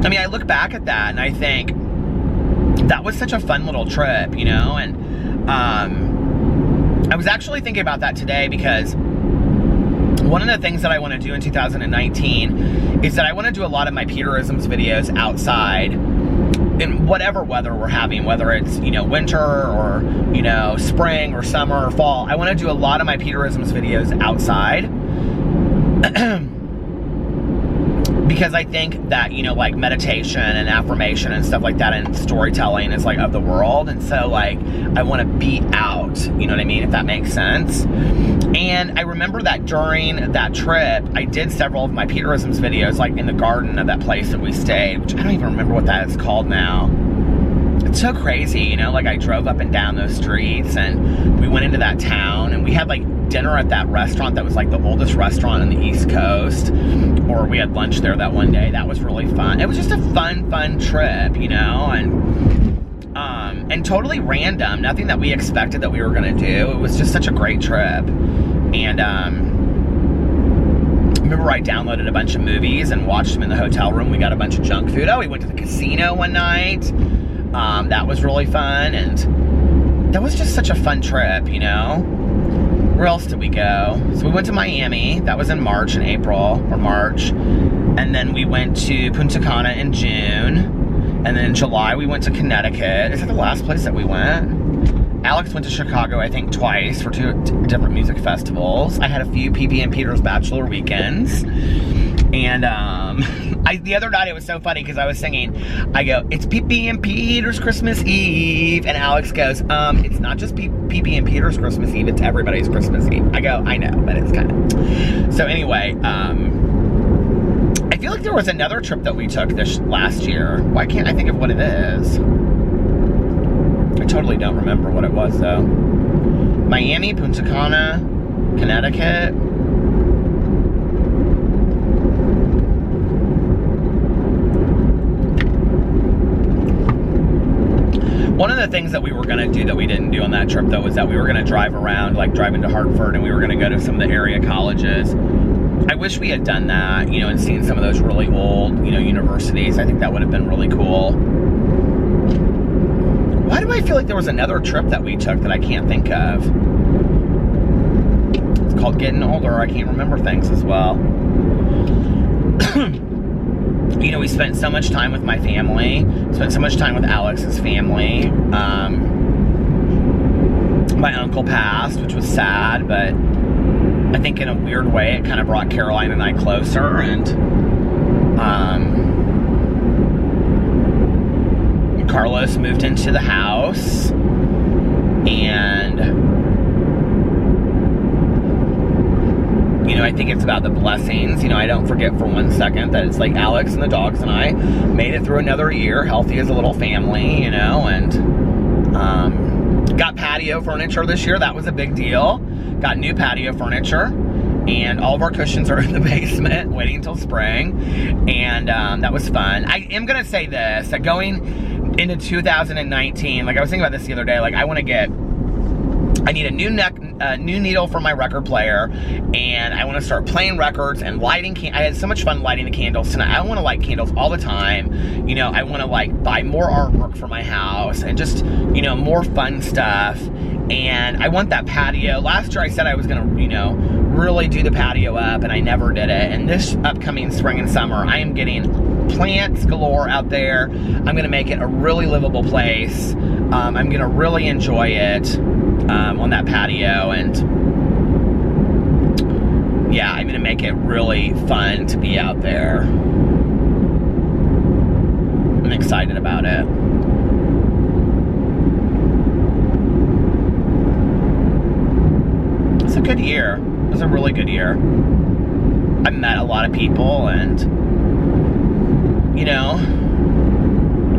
I mean, I look back at that and I think, that was such a fun little trip, you know. And I was actually thinking about that today because one of the things that I want to do in 2019 is that I want to do a lot of my Peterisms videos outside in whatever weather we're having, whether it's, you know, winter or, you know, spring or summer or fall. I want to do a lot of my Peterisms videos outside. Because I think that, you know, like, meditation and affirmation and stuff like that and storytelling is, like, of the world. And so, like, I want to be out, you know what I mean, if that makes sense. And I remember that during that trip, I did several of my Peterisms videos, like, in the garden of that place that we stayed, which I don't even remember what that is called now. It's so crazy, you know, like, I drove up and down those streets and we went into that town and we had, like, dinner at that restaurant that was, like, the oldest restaurant on the East Coast, or we had lunch there that one day. That was really fun. It was just a fun trip, you know, and totally random, nothing that we expected that we were gonna do. It was just such a great trip. And I remember I downloaded a bunch of movies and watched them in the hotel room. We got a bunch of junk food. Oh, we went to the casino one night. That was really fun, and that was just such a fun trip, you know. Where else did we go? So we went to Miami. That was in March and April, or March. And then we went to Punta Cana in June. And then in July, we went to Connecticut. Is that the last place that we went? Alex went to Chicago, I think, twice for 2 different music festivals. I had a few PB and Peter's bachelor weekends. And the other night it was so funny because I was singing. I go, it's Pee-Pee and Peter's Christmas Eve, and Alex goes, it's not just Pee-Pee and Peter's Christmas Eve, it's everybody's Christmas Eve. I go, I know, but it's kind of. So anyway, I feel like there was another trip that we took this last year. Why can't I think of what it is? I totally don't remember what it was though. Miami, Punta Cana, Connecticut. One of the things that we were gonna do that we didn't do on that trip though was that we were gonna drive around, like drive into Hartford, and we were gonna go to some of the area colleges. I wish we had done that, you know, and seen some of those really old, you know, universities. I think that would have been really cool. Why do I feel like there was another trip that we took that I can't think of? It's called getting older. I can't remember things as well. You know, we spent so much time with my family, spent so much time with Alex's family. My uncle passed, which was sad, but I think in a weird way it kind of brought Caroline and I closer. And Carlos moved into the house, and you know, I think it's about the blessings. You know, I don't forget for one second that it's like Alex and the dogs and I made it through another year, healthy as a little family, you know, and got patio furniture this year. That was a big deal. Got new patio furniture, and all of our cushions are in the basement waiting until spring, and that was fun. I am gonna say this, that going into 2019, like I was thinking about this the other day, like I need a new needle for my record player, and I want to start playing records and lighting. I had so much fun lighting the candles tonight. I want to light candles all the time. You know, I want to like buy more artwork for my house and just, you know, more fun stuff. And I want that patio. Last year I said I was gonna, you know, really do the patio up, and I never did it. And this upcoming spring and summer, I am getting plants galore out there. I'm gonna make it a really livable place. I'm gonna really enjoy it on that patio, and yeah, I'm gonna make it really fun to be out there. I'm excited about it. It's a good year. It was a really good year. I met a lot of people, and you know,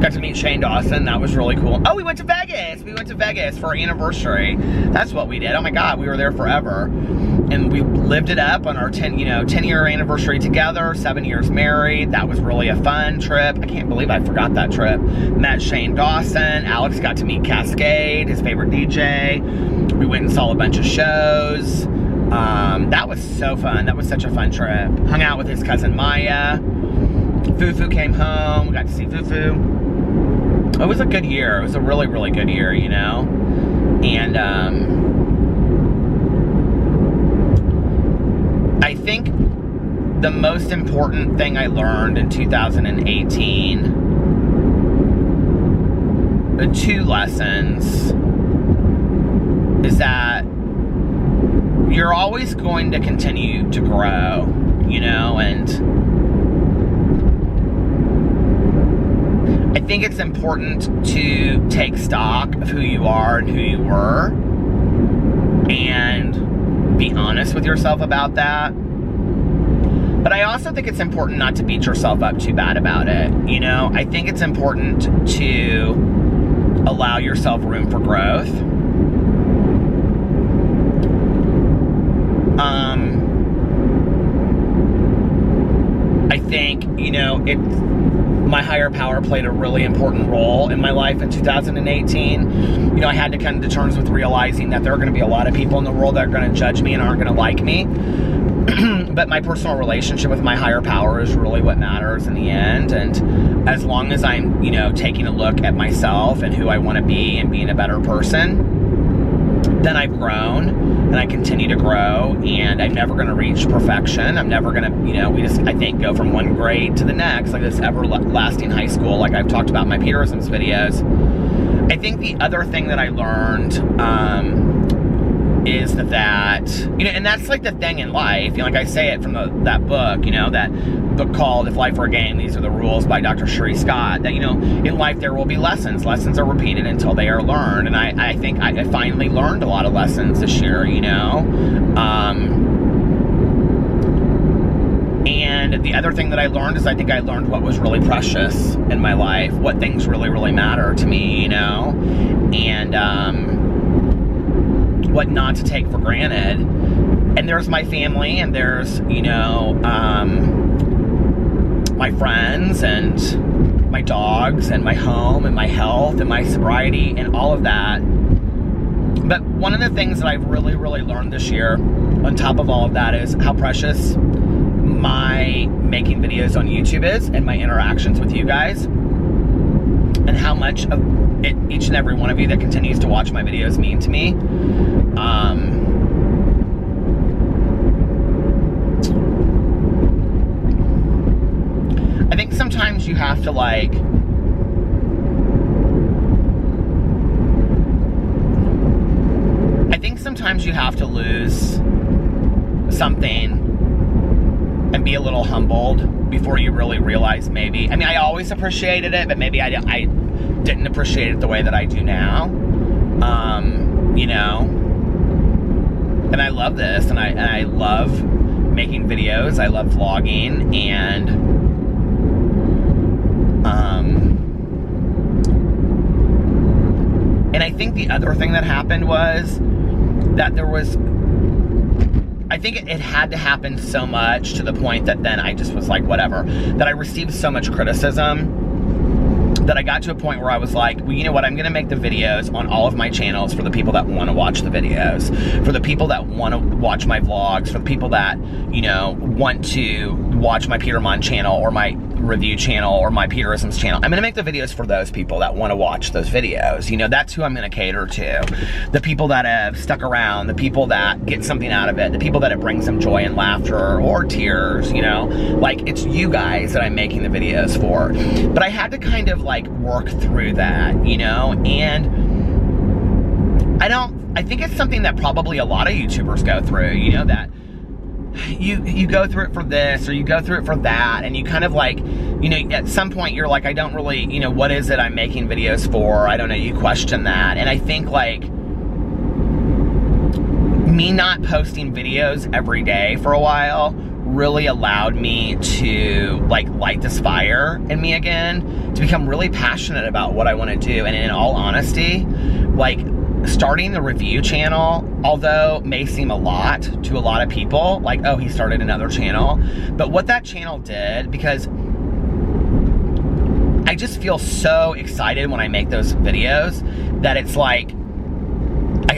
got to meet Shane Dawson. That was really cool. Oh, we went to Vegas. We went to Vegas for our anniversary. That's what we did. Oh my God, we were there forever. And we lived it up on our 10-year anniversary together, 7 years married. That was really a fun trip. I can't believe I forgot that trip. Met Shane Dawson. Alex got to meet Cascade, his favorite DJ. We went and saw a bunch of shows. That was so fun. That was such a fun trip. Hung out with his cousin Maya. Fufu came home. We got to see Fufu. It was a good year. It was a really, really good year, you know? And I think the most important thing I learned in 2018, the two lessons, is that you're always going to continue to grow, you know? And I think it's important to take stock of who you are and who you were, and be honest with yourself about that. But I also think it's important not to beat yourself up too bad about it. You know, I think it's important to allow yourself room for growth. I think, you know, my higher power played a really important role in my life in 2018. You know, I had to come to terms with realizing that there are going to be a lot of people in the world that are going to judge me and aren't going to like me. But my personal relationship with my higher power is really what matters in the end. And as long as I'm, you know, taking a look at myself and who I want to be and being a better person, then I've grown and I continue to grow, and I'm never going to reach perfection. I'm never going to, you know, we just, I think, go from one grade to the next, like this everlasting high school, like I've talked about in my Peterisms videos. I think the other thing that I learned is that, you know, and that's like the thing in life, you know, like I say it from that book, you know, that book called If Life Were a Game, These Are the Rules by Dr. Sherry Scott, that, you know, in life there will be lessons. Lessons are repeated until they are learned, and I think I finally learned a lot of lessons this year, you know. And the other thing that I learned is I think I learned what was really precious in my life, what things really, really matter to me, you know, and what not to take for granted. And there's my family, and there's, you know, my friends, and my dogs, and my home, and my health, and my sobriety, and all of that. But one of the things that I've really, really learned this year, on top of all of that, is how precious my making videos on YouTube is, and my interactions with you guys, and how much of it, each and every one of you that continues to watch my videos mean to me. I think sometimes you have to like, sometimes you have to lose something and be a little humbled before you really realize maybe, I mean, I always appreciated it, but maybe I didn't appreciate it the way that I do now, you know, and I love this, and I love making videos, I love vlogging, and, and I think the other thing that happened was that there was, I think it had to happen so much to the point that then I just was like, whatever, that I received so much criticism that I got to a point where I was like, well, you know what, I'm gonna make the videos on all of my channels for the people that want to watch the videos, for the people that want to watch my vlogs, for the people that, you know, want to watch my Peter Monn channel, or my review channel, or my Peterisms channel. I'm gonna make the videos for those people that want to watch those videos. You know, that's who I'm gonna cater to. The people that have stuck around, the people that get something out of it, the people that it brings them joy and laughter, or tears, you know, like, it's you guys that I'm making the videos for. But I had to kind of like work through that, you know, and I think it's something that probably a lot of YouTubers go through, you know, that you go through it for this, or you go through it for that, and you kind of like, you know, at some point you're like, I don't really, you know, what is it I'm making videos for? I don't know, you question that. And I think like, me not posting videos every day for a while really allowed me to like light this fire in me again, to become really passionate about what I want to do. And in all honesty, like, starting the review channel, although may seem a lot to a lot of people, like, oh, he started another channel, but what that channel did, because I just feel so excited when I make those videos, that it's like,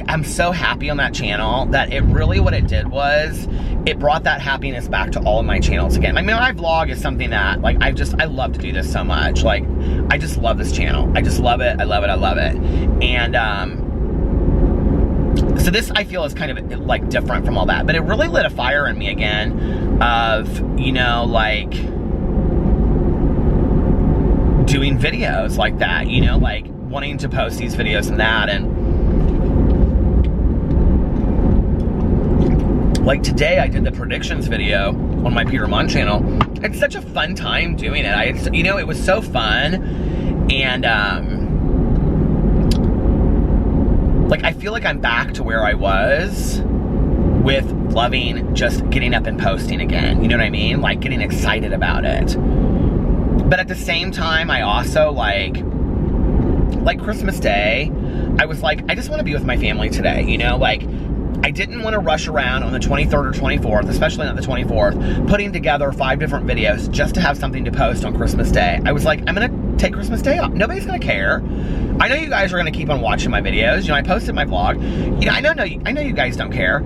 I'm so happy on that channel, that it really, what it did was, it brought that happiness back to all of my channels again. I mean, my vlog is something that, like, I love to do this so much. Like, I just love this channel. I just love it, I love it, I love it. And, so this, I feel, is kind of like different from all that, but it really lit a fire in me again of, you know, like, doing videos like that, you know, like wanting to post these videos and that. And like today I did the predictions video on my Peter Monn channel. It's such a fun time doing it. You know, it was so fun. And, like, I feel like I'm back to where I was with loving just getting up and posting again. You know what I mean? Like, getting excited about it. But at the same time, I also, like Christmas Day, I was like, I just want to be with my family today, you know? Like, I didn't want to rush around on the 23rd or 24th, especially not the 24th, putting together 5 different videos just to have something to post on Christmas Day. I was like, I'm going to take Christmas Day off. Nobody's going to care. I know you guys are going to keep on watching my videos. You know, I posted my vlog. You know, I know you guys don't care.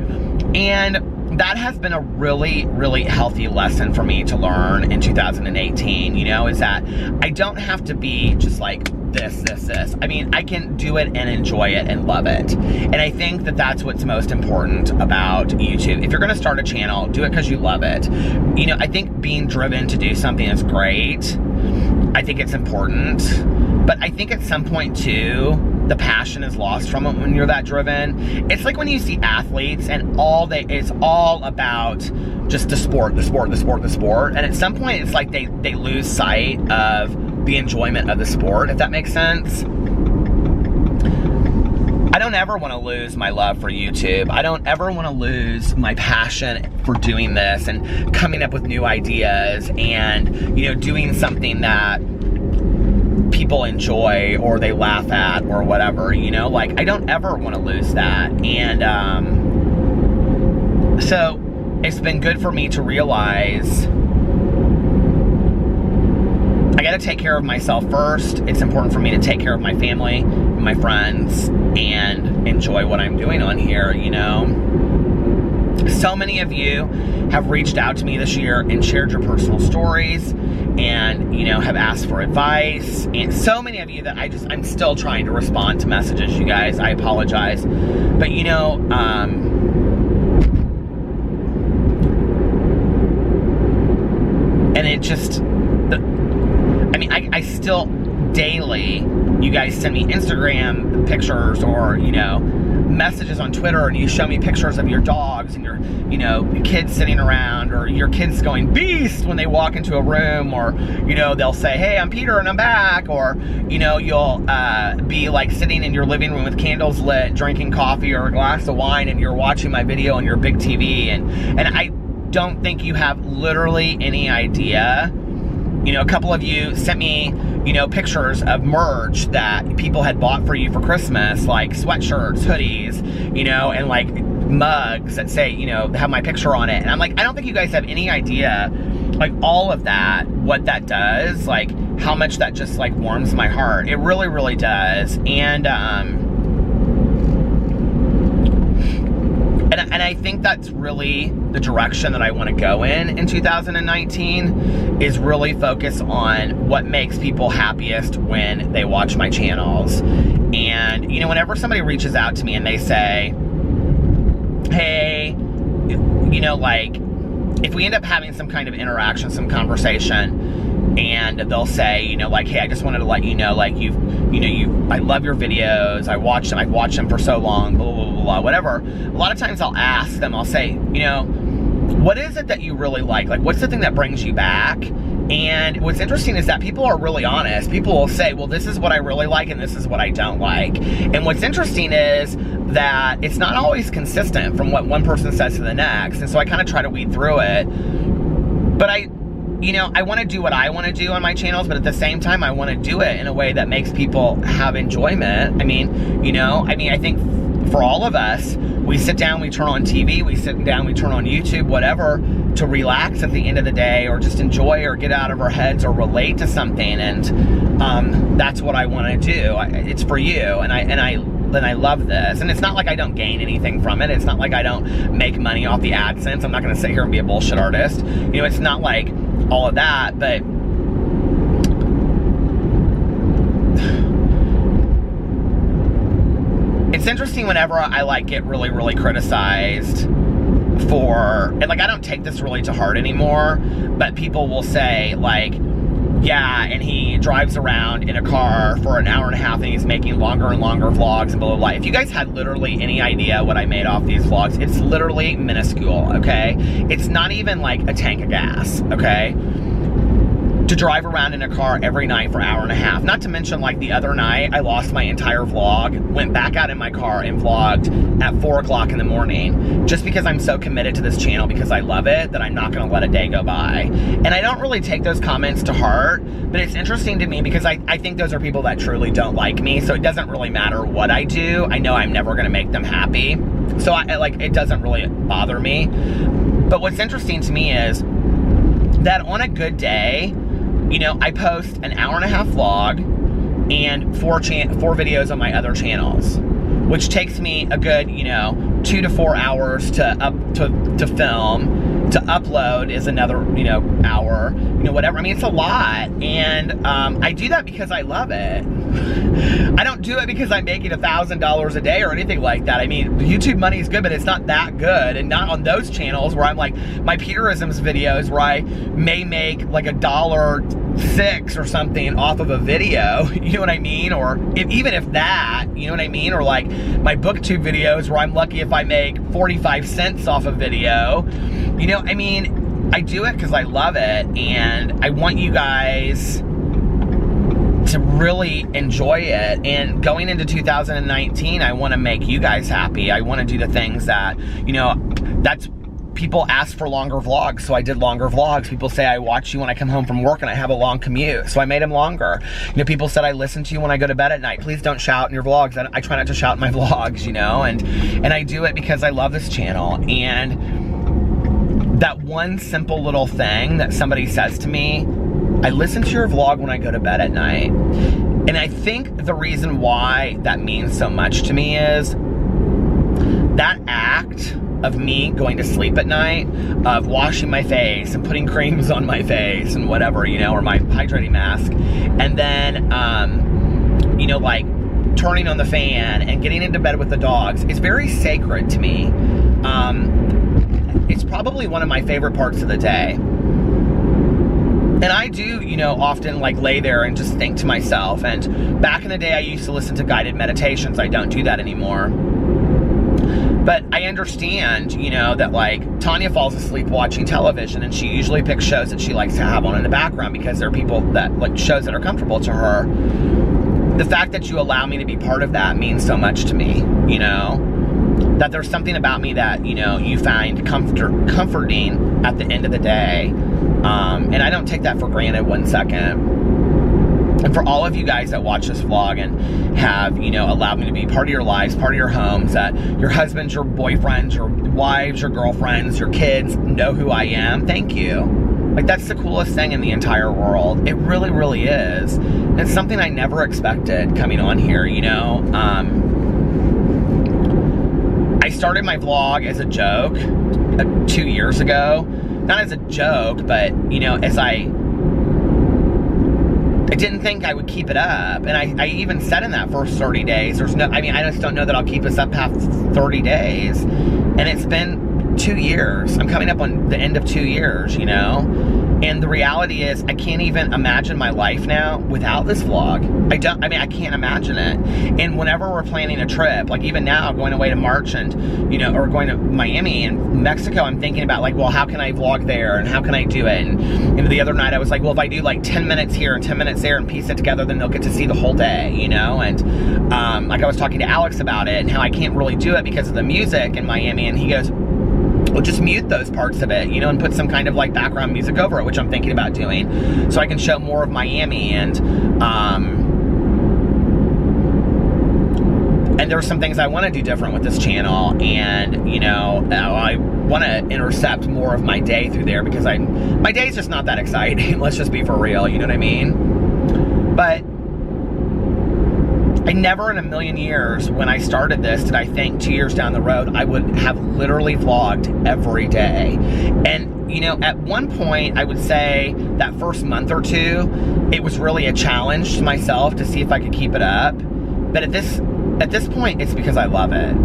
And that has been a really, really healthy lesson for me to learn in 2018, you know, is that I don't have to be just like this. I mean, I can do it and enjoy it and love it. And I think that that's what's most important about YouTube. If you're going to start a channel, do it because you love it. You know, I think being driven to do something is great. I think it's important. But I think at some point too, the passion is lost from it when you're that driven. It's like when you see athletes and it's all about just the sport. And at some point, it's like they lose sight of the enjoyment of the sport, if that makes sense. I don't ever want to lose my love for YouTube. I don't ever want to lose my passion for doing this and coming up with new ideas and, you know, doing something that people enjoy or they laugh at or whatever, you know, like I don't ever want to lose that. And so it's been good for me to realize I got to take care of myself first. It's important for me to take care of my family, my friends, and enjoy what I'm doing on here, you know. So many of you have reached out to me this year and shared your personal stories and, you know, have asked for advice. And so many of you that I'm still trying to respond to messages, you guys. I apologize. But, you know, and it just, I still daily, you guys send me Instagram pictures or, you know, messages on Twitter, and you show me pictures of your dogs and your, you know, kids sitting around, or your kids going beast when they walk into a room, or, you know, they'll say, hey, I'm Peter and I'm back, or, you know, you'll be like sitting in your living room with candles lit, drinking coffee or a glass of wine, and you're watching my video on your big TV, and I don't think you have literally any idea. You know, a couple of you sent me, you know, pictures of merch that people had bought for you for Christmas, like sweatshirts, hoodies, you know, and like mugs that say, you know, have my picture on it. And I'm like, I don't think you guys have any idea, like all of that, what that does, like how much that just like warms my heart. It really, really does. And I think that's really the direction that I want to go in 2019, is really focus on what makes people happiest when they watch my channels. And, you know, whenever somebody reaches out to me and they say, hey, you know, like, if we end up having some kind of interaction, some conversation, and they'll say, you know, like, hey, I just wanted to let you know, like, I love your videos, I've watched them for so long, blah, blah, blah, blah, whatever. A lot of times I'll ask them, I'll say, you know, what is it that you really like? Like, what's the thing that brings you back? And what's interesting is that people are really honest. People will say, well, this is what I really like and this is what I don't like. And what's interesting is that it's not always consistent from what one person says to the next. And so I kind of try to weed through it. But you know, I want to do what I want to do on my channels, but at the same time, I want to do it in a way that makes people have enjoyment. I mean, you know, I think for all of us, we sit down, we turn on TV, we sit down, we turn on YouTube, whatever, to relax at the end of the day, or just enjoy or get out of our heads or relate to something. And that's what I want to do. It's for you, and I love this. And it's not like I don't gain anything from it. It's not like I don't make money off the AdSense. I'm not going to sit here and be a bullshit artist. You know, it's not like all of that, but it's interesting whenever I like get really, really criticized for, and like I don't take this really to heart anymore, but people will say like, yeah, and he drives around in a car for an hour and a half and he's making longer and longer vlogs and blah, blah, blah. If you guys had literally any idea what I made off these vlogs, it's literally minuscule, okay? It's not even like a tank of gas, okay? To drive around in a car every night for an hour and a half. Not to mention, like the other night, I lost my entire vlog, went back out in my car and vlogged at 4 o'clock in the morning, just because I'm so committed to this channel, because I love it, that I'm not gonna let a day go by. And I don't really take those comments to heart, but it's interesting to me because I think those are people that truly don't like me, so it doesn't really matter what I do. I know I'm never gonna make them happy. So it doesn't really bother me. But what's interesting to me is that on a good day, you know, I post an hour and a half vlog and four videos on my other channels, which takes me a good, you know, 2 to 4 hours to film. To upload is another, you know, hour, you know, whatever. I mean, it's a lot, and I do that because I love it. I don't do it because I'm making $1,000 a day or anything like that. I mean, YouTube money is good, but it's not that good, and not on those channels where I'm like, my Peterisms videos where I may make like $1 6 or something off of a video, you know what I mean? Or even if that, you know what I mean? Or like my booktube videos where I'm lucky if I make 45 cents off a video. You know, I mean, I do it because I love it, and I want you guys to really enjoy it. And going into 2019, I want to make you guys happy. I want to do the things that, you know, that's, people ask for longer vlogs, so I did longer vlogs. People say I watch you when I come home from work and I have a long commute, so I made them longer. You know, people said I listen to you when I go to bed at night. Please don't shout in your vlogs. I try not to shout in my vlogs, you know, and I do it because I love this channel. And that one simple little thing that somebody says to me, I listen to your vlog when I go to bed at night. And I think the reason why that means so much to me is that act of me going to sleep at night, of washing my face and putting creams on my face and whatever, you know, or my hydrating mask, and then, you know, like turning on the fan and getting into bed with the dogs is very sacred to me. It's probably one of my favorite parts of the day. And I do, you know, often like lay there and just think to myself. And back in the day, I used to listen to guided meditations. I don't do that anymore. But I understand, you know, that like Tanya falls asleep watching television, and she usually picks shows that she likes to have on in the background because there are people that like shows that are comfortable to her. The fact that you allow me to be part of that means so much to me, you know, that there's something about me that, you know, you find comforting at the end of the day. And I don't take that for granted one second. And for all of you guys that watch this vlog and have, you know, allowed me to be part of your lives, part of your homes, that your husbands, your boyfriends, your wives, your girlfriends, your kids know who I am, thank you. Like, that's the coolest thing in the entire world. It really, really is. And it's something I never expected coming on here, you know. I started my vlog as a joke 2 years ago. Not as a joke, but, you know, as I didn't think I would keep it up. And I even said in that first 30 days, I just don't know that I'll keep this up past 30 days. And it's been 2 years. I'm coming up on the end of 2 years, you know? And the reality is, I can't even imagine my life now without this vlog. I can't imagine it. And whenever we're planning a trip, like even now, going away to March and, you know, or going to Miami and Mexico, I'm thinking about like, well, how can I vlog there and how can I do it? And, you know, the other night I was like, well, if I do like 10 minutes here and 10 minutes there and piece it together, then they'll get to see the whole day, you know? And like I was talking to Alex about it and how I can't really do it because of the music in Miami, and he goes, well, just mute those parts of it, you know, and put some kind of like background music over it, which I'm thinking about doing, so I can show more of Miami. And there's some things I want to do different with this channel, and, you know, I want to intercept more of my day through there because my day's just not that exciting. Let's just be for real, you know what I mean? But I never in a million years when I started this did I think 2 years down the road I would have literally vlogged every day. And, you know, at one point I would say that first month or two, it was really a challenge to myself to see if I could keep it up. But at this point, it's because I love it.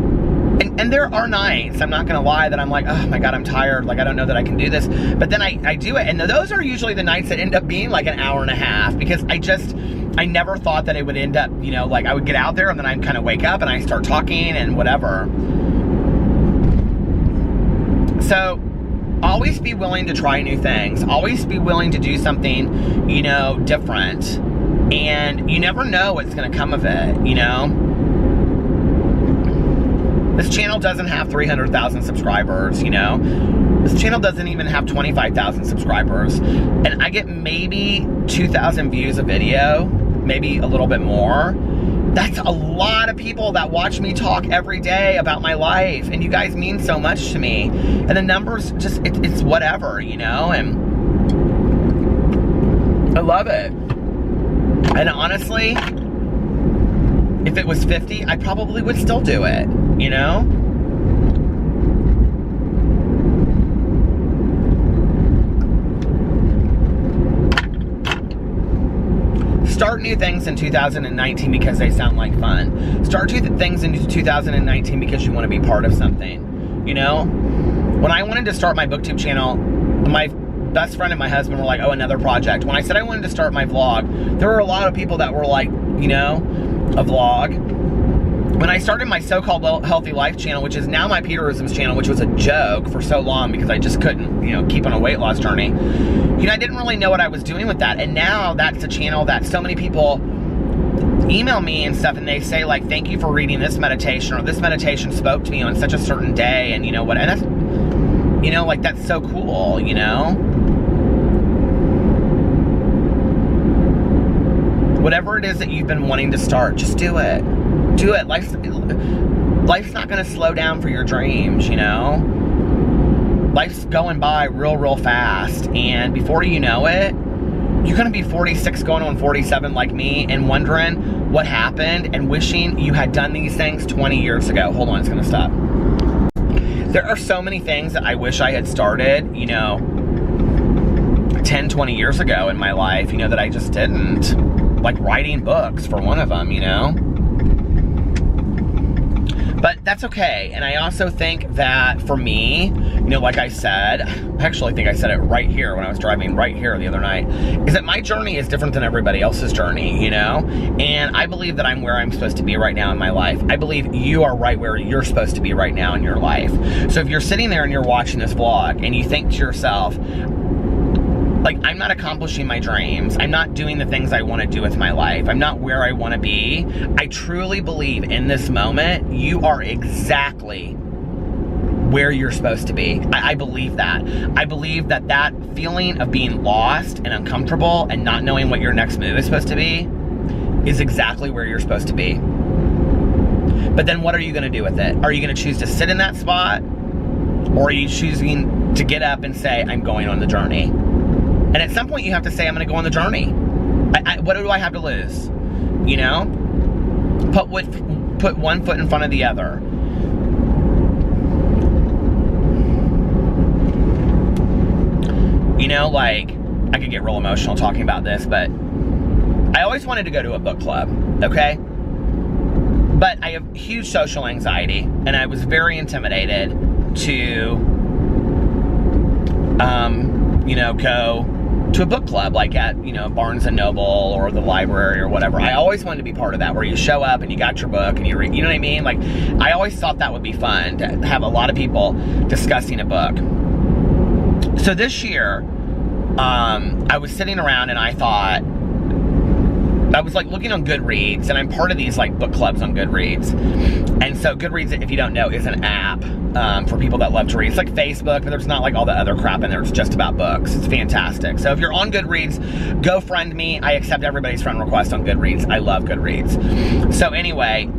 And there are nights, I'm not gonna lie, that I'm like, oh my God, I'm tired, like I don't know that I can do this. But then I do it, and those are usually the nights that end up being like an hour and a half, because I never thought that it would end up, you know, like I would get out there and then I'd kind of wake up and I start talking and whatever. So always be willing to try new things. Always be willing to do something, you know, different. And you never know what's gonna come of it, you know? This channel doesn't have 300,000 subscribers, you know? This channel doesn't even have 25,000 subscribers. And I get maybe 2,000 views a video, maybe a little bit more. That's a lot of people that watch me talk every day about my life. And you guys mean so much to me. And the numbers just, it's whatever, you know? And I love it. And honestly, if it was 50, I probably would still do it, you know? Start new things in 2019 because they sound like fun. Start things in 2019 because you want to be part of something, you know? When I wanted to start my booktube channel, my best friend and my husband were like, oh, another project. When I said I wanted to start my vlog, there were a lot of people that were like, you know, a vlog. When I started my so-called healthy life channel, which is now my Peterisms channel, which was a joke for so long because I just couldn't, you know, keep on a weight loss journey. You know, I didn't really know what I was doing with that. And now that's a channel that so many people email me and stuff, and they say like, thank you for reading this meditation, or this meditation spoke to me on such a certain day, and you know what, and that's, you know, like, that's so cool, you know? Whatever it is that you've been wanting to start, just do it. Do it. Life's not gonna slow down for your dreams, you know? Life's going by real fast, and before you know it, you're gonna be 46 going on 47 like me, and wondering what happened and wishing you had done these things 20 years ago. Hold on, it's gonna stop. There are so many things that I wish I had started, you know, 10, 20 years ago in my life, you know, that I just didn't. Like writing books for one of them, you know? But that's okay. And I also think that for me, you know, like I said, I actually think I said it right here when I was driving right here the other night, is that my journey is different than everybody else's journey, you know? And I believe that I'm where I'm supposed to be right now in my life. I believe you are right where you're supposed to be right now in your life. So if you're sitting there and you're watching this vlog and you think to yourself, like, I'm not accomplishing my dreams. I'm not doing the things I want to do with my life. I'm not where I want to be. I truly believe in this moment, you are exactly where you're supposed to be. I believe that. I believe that that feeling of being lost and uncomfortable and not knowing what your next move is supposed to be is exactly where you're supposed to be. But then what are you going to do with it? Are you going to choose to sit in that spot? Or are you choosing to get up and say, I'm going on the journey? And at some point you have to say, I'm gonna go on the journey. What do I have to lose? You know? Put one foot in front of the other. You know, like, I could get real emotional talking about this, but I always wanted to go to a book club, okay? But I have huge social anxiety, and I was very intimidated to, you know, go to a book club, like at, you know, Barnes & Noble or the library or whatever. I always wanted to be part of that, where you show up and you got your book and you read, you know what I mean? Like, I always thought that would be fun, to have a lot of people discussing a book. So this year, I was sitting around and I thought, I was like looking on Goodreads, and I'm part of these like book clubs on Goodreads. And so Goodreads, if you don't know, is an app for people that love to read. It's like Facebook, but there's not like all the other crap in there. It's just about books. It's fantastic. So if you're on Goodreads, go friend me. I accept everybody's friend request on Goodreads. I love Goodreads. So anyway,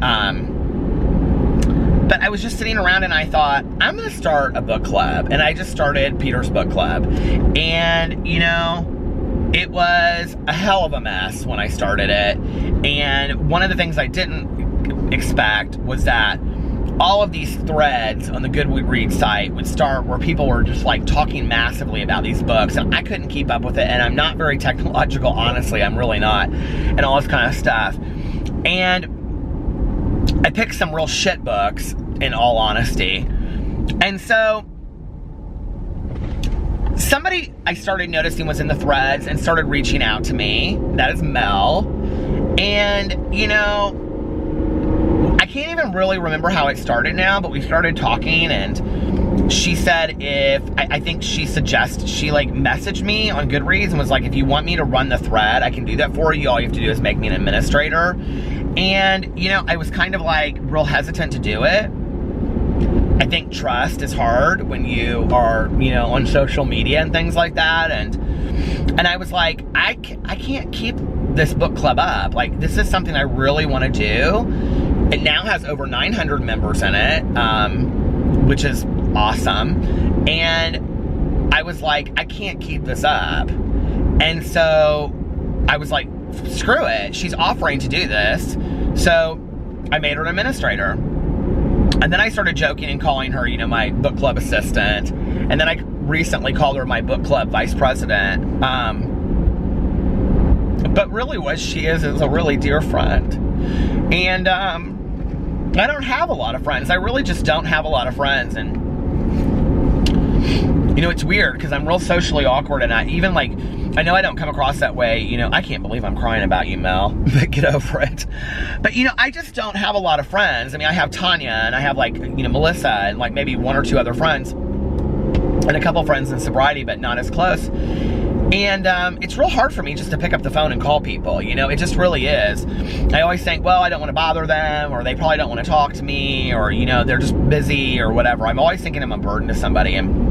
but I was just sitting around and I thought, I'm gonna start a book club. And I just started Peter's Book Club. And, you know, it was a hell of a mess when I started it. And one of the things I didn't expect was that all of these threads on the Goodreads site would start where people were just like talking massively about these books, and I couldn't keep up with it, and I'm not very technological, honestly, I'm really not, and all this kind of stuff. And I picked some real shit books, in all honesty. And so somebody I started noticing was in the threads and started reaching out to me. That is Mel. And, you know, I can't even really remember how it started now, but we started talking, and she said I think she suggested, she like messaged me on Goodreads and was like, if you want me to run the thread, I can do that for you. All you have to do is make me an administrator. And, you know, I was kind of like real hesitant to do it. I think trust is hard when you are, you know, on social media and things like that. And I was like, I can't keep this book club up. Like, this is something I really want to do. It now has over 900 members in it, which is awesome. And I was like, I can't keep this up. And so I was like, screw it. She's offering to do this. So I made her an administrator. And then I started joking and calling her, you know, my book club assistant. And then I recently called her my book club vice president. But really what she is a really dear friend. And I don't have a lot of friends. I really just don't have a lot of friends. And You know, it's weird because I'm real socially awkward, and I know I don't come across that way. You know, I can't believe I'm crying about you, Mel, but get over it. But, you know, I just don't have a lot of friends. I mean, I have Tanya, and I have, like, you know, Melissa, and, like, maybe 1 or 2 other friends, and a couple friends in sobriety, but not as close. And it's real hard for me just to pick up the phone and call people, you know, it just really is. I always think, well, I don't want to bother them, or they probably don't want to talk to me, or, you know, they're just busy or whatever. I'm always thinking I'm a burden to somebody. And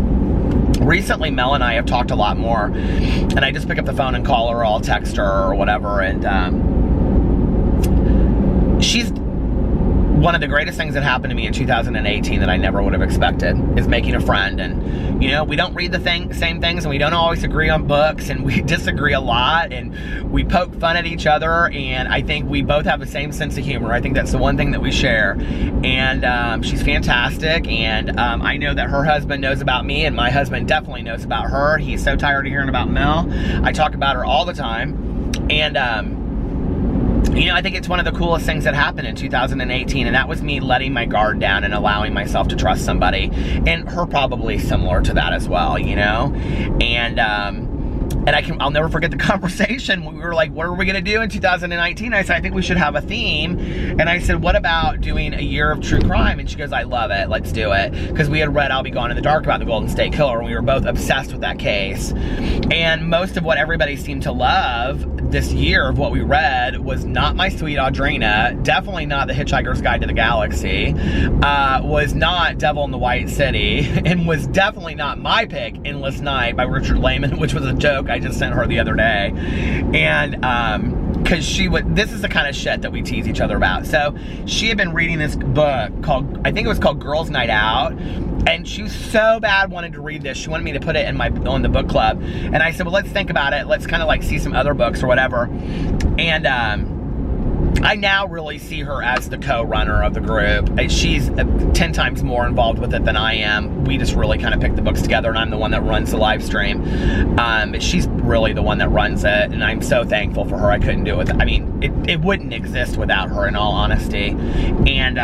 recently, Mel and I have talked a lot more, and I just pick up the phone and call her, or I'll text her or whatever, and she's one of the greatest things that happened to me in 2018 that I never would have expected, is making a friend. And, you know, we don't read the same things, and we don't always agree on books, and we disagree a lot, and we poke fun at each other, and I think we both have the same sense of humor. I think that's the one thing that we share. And she's fantastic, and I know that her husband knows about me, and my husband definitely knows about her. He's so tired of hearing about Mel. I talk about her all the time, and you know, I think it's one of the coolest things that happened in 2018, and that was me letting my guard down and allowing myself to trust somebody, and her probably similar to that as well, you know. And I'll never forget the conversation. We were like, what are we gonna do in 2019? I said, I think we should have a theme. And I said, what about doing a year of true crime? And she goes, I love it, let's do it. Because we had read I'll Be Gone in the Dark about the Golden State Killer, and we were both obsessed with that case. And most of what everybody seemed to love this year of what we read was not My Sweet Audrina, definitely not The Hitchhiker's Guide to the Galaxy, was not Devil in the White City, and was definitely not my pick, Endless Night by Richard Lehman, which was a joke I just sent her the other day. And because this is the kind of shit that we tease each other about. So she had been reading this book called, I think it was called Girls Night Out, and she so bad wanted to read this. She wanted me to put it on the book club, and I said, well, let's think about it. Let's kind of like see some other books or whatever. And I now really see her as the co-runner of the group. She's 10 times more involved with it than I am. We just really kind of pick the books together, and I'm the one that runs the live stream. She's really the one that runs it, and I'm so thankful for her. I couldn't do it I mean, it wouldn't exist without her, in all honesty. And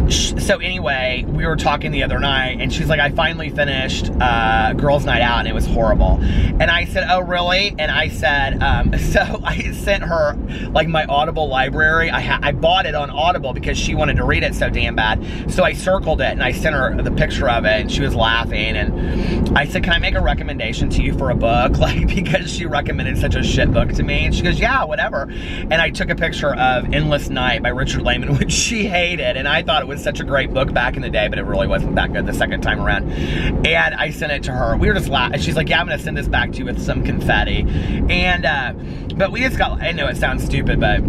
so anyway, we were talking the other night, and she's like, I finally finished Girls Night Out, and it was horrible. And I said, oh, really? And I said, so I sent her, like, my Audible library. I bought it on Audible because she wanted to read it so damn bad. So I circled it, and I sent her the picture of it, and she was laughing. And I said, can I make a recommendation to you for a book? Like, because she recommended such a shit book to me. And she goes, yeah, whatever. And I took a picture of Endless Night by Richard Lehman, which she hated, and I thought it was such a great book back in the day, but it really wasn't that good the second time around. And I sent it to her. We were just laughing. She's like, yeah, I'm gonna send this back to you with some confetti. And but we just got, I know it sounds stupid, but